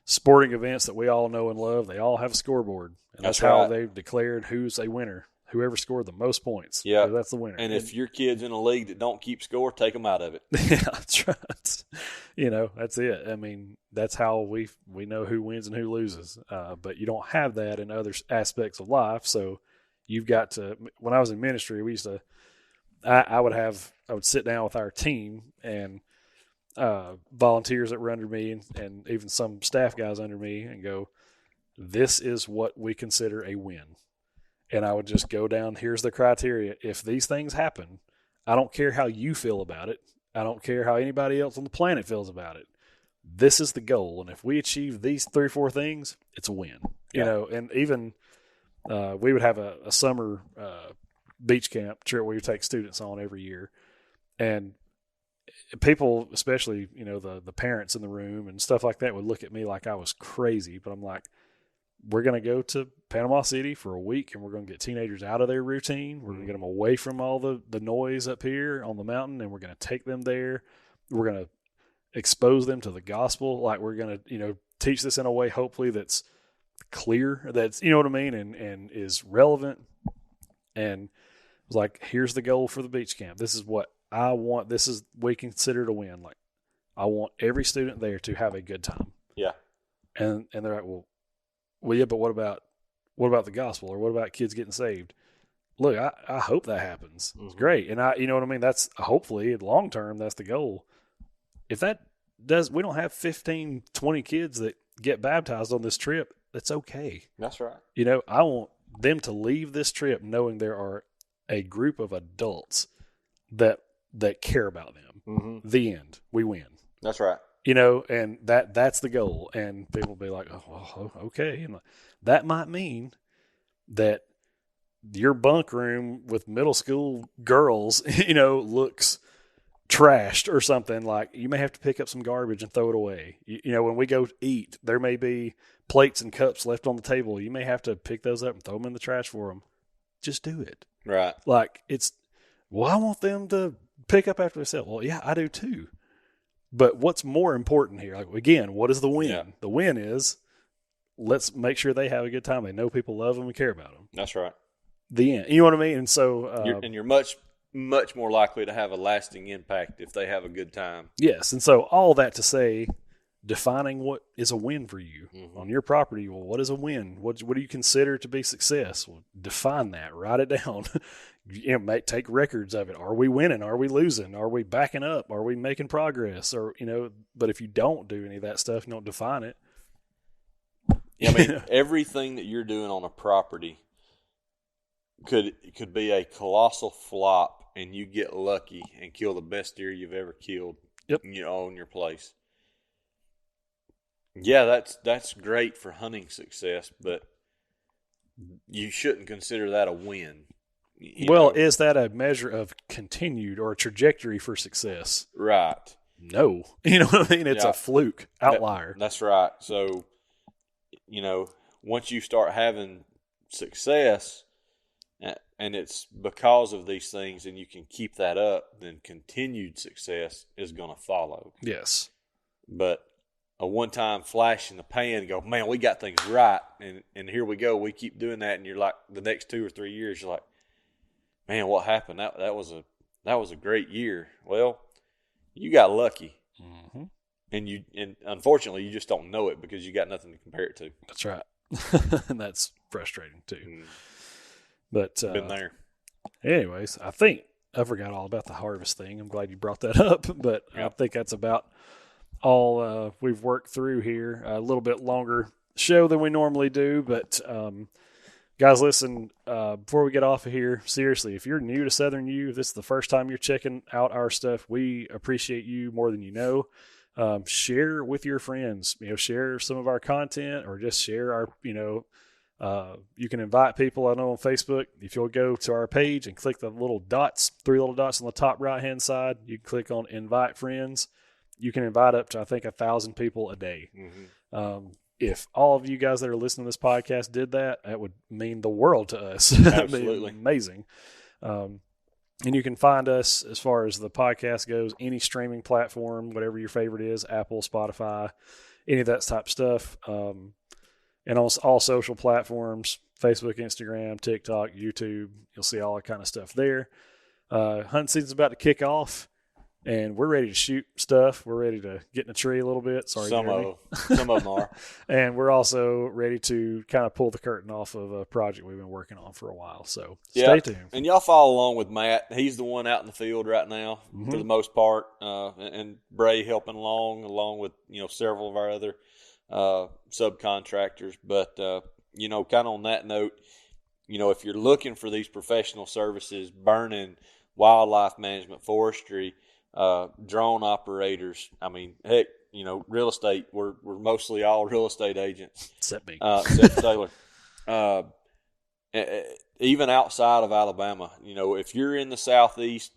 sporting events that we all know and love, they all have a scoreboard, and that's how they've declared who's a winner. Whoever scored the most points, that's the winner. And if your kid's in a league that don't keep score, take them out of it. Yeah, that's right. That's it. I mean, that's how we know who wins and who loses. But you don't have that in other aspects of life. So you've got to. When I was in ministry, we used to. I would sit down with our team and volunteers that were under me and even some staff guys under me and go, this is what we consider a win. And I would just go down, here's the criteria. If these things happen, I don't care how you feel about it. I don't care how anybody else on the planet feels about it. This is the goal. And if we achieve these 3 or 4 things, it's a win. And even we would have a summer beach camp trip where we take students on every year. And people, especially, the parents in the room and stuff like that would look at me like I was crazy. But I'm like, we're going to go to Panama City for a week, and we're going to get teenagers out of their routine. We're going to get them away from all the noise up here on the mountain, and we're going to take them there. We're going to expose them to the gospel. Like, we're going to, teach this in a way, hopefully, that's clear, that's, you know what I mean, and is relevant. And it was like, here's the goal for the beach camp. This is what I want. This is we consider to win. Like, I want every student there to have a good time. Yeah. And they're like, well, yeah, but what about the gospel, or what about kids getting saved? Look, I hope that happens. It's great. And you know what I mean? That's hopefully long term, that's the goal. If that does, we don't have 15, 20 kids that get baptized on this trip. That's okay. That's right. I want them to leave this trip knowing there are a group of adults that care about them. Mm-hmm. The end. We win. That's right. And that's the goal. And people will be like, oh, okay. And that might mean that your bunk room with middle school girls, looks trashed or something. Like, you may have to pick up some garbage and throw it away. When we go eat, there may be plates and cups left on the table. You may have to pick those up and throw them in the trash for them. Just do it. Right. Like, I want them to pick up after themselves. Well, yeah, I do too. But what's more important here? Like, again, what is the win? Yeah. The win is, let's make sure they have a good time. They know people love them and care about them. That's right. The end. You know what I mean? And so, you're much, much more likely to have a lasting impact if they have a good time. Yes. And so all that to say, defining what is a win for you on your property. Well, what is a win? What do you consider to be success? Well, define that. Write it down. Take records of it. Are we winning? Are we losing? Are we backing up? Are we making progress? Or, but if you don't do any of that stuff, you don't define it. Yeah, I mean, everything that you're doing on a property could be a colossal flop, and you get lucky and kill the best deer you've ever killed. Yep. On your place. Yeah, that's great for hunting success, but you shouldn't consider that a win. Is that a measure of continued or a trajectory for success? Right. No. You know what I mean? It's a fluke, outlier. That's right. So, once you start having success, and it's because of these things, and you can keep that up, then continued success is going to follow. Yes. But a one-time flash in the pan, go, man, we got things right, and here we go. We keep doing that, and you're like, the next 2 or 3 years, you're like, man, what happened? That was a great year. Well, you got lucky, and unfortunately, you just don't know it because you got nothing to compare it to. That's right, and that's frustrating too. But been there. Anyways, I think I forgot all about the harvest thing. I'm glad you brought that up, but I think that's about all we've worked through here. A little bit longer show than we normally do, but guys, listen, before we get off of here, seriously, if you're new to Southern U, if this is the first time you're checking out our stuff, we appreciate you more than you know. Share with your friends, share some of our content, or just share our, you can invite people. I know on Facebook, if you'll go to our page and click the little dots, 3 little dots on the top right-hand side, you can click on invite friends. You can invite up to, I think, 1,000 people a day. If all of you guys that are listening to this podcast did that, that would mean the world to us. Absolutely. Amazing. And you can find us, as far as the podcast goes, any streaming platform, whatever your favorite is, Apple, Spotify, any of that type of stuff. And on all social platforms, Facebook, Instagram, TikTok, YouTube, you'll see all that kind of stuff there. Hunting season's about to kick off. And we're ready to shoot stuff. We're ready to get in a tree a little bit. Sorry, some of them are. And we're also ready to kind of pull the curtain off of a project we've been working on for a while. So stay tuned. And y'all follow along with Matt. He's the one out in the field right now for the most part. And Bray helping along with several of our other subcontractors. But kind of on that note, if you're looking for these professional services, burning, wildlife management, forestry, drone operators. I mean, heck, real estate. We're mostly all real estate agents, except me, except Taylor. Even outside of Alabama, if you're in the Southeast,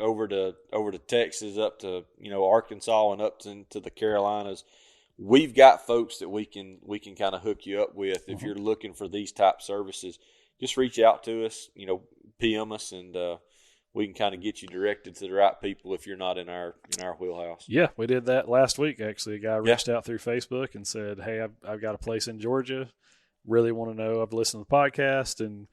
over to Texas, up to Arkansas, and up to the Carolinas, we've got folks that we can kind of hook you up with. If you're looking for these type services, just reach out to us, PM us, and we can kind of get you directed to the right people if you're not in our wheelhouse. Yeah, we did that last week, actually. A guy reached out through Facebook and said, hey, I've got a place in Georgia. Really want to know. I've listened to the podcast and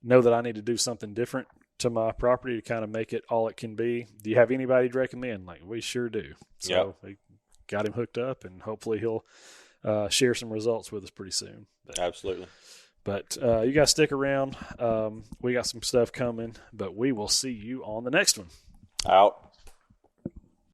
know that I need to do something different to my property to kind of make it all it can be. Do you have anybody to recommend? Like, we sure do. So we got him hooked up, and hopefully he'll share some results with us pretty soon. Absolutely. But you guys stick around. We got some stuff coming, but we will see you on the next one. Out.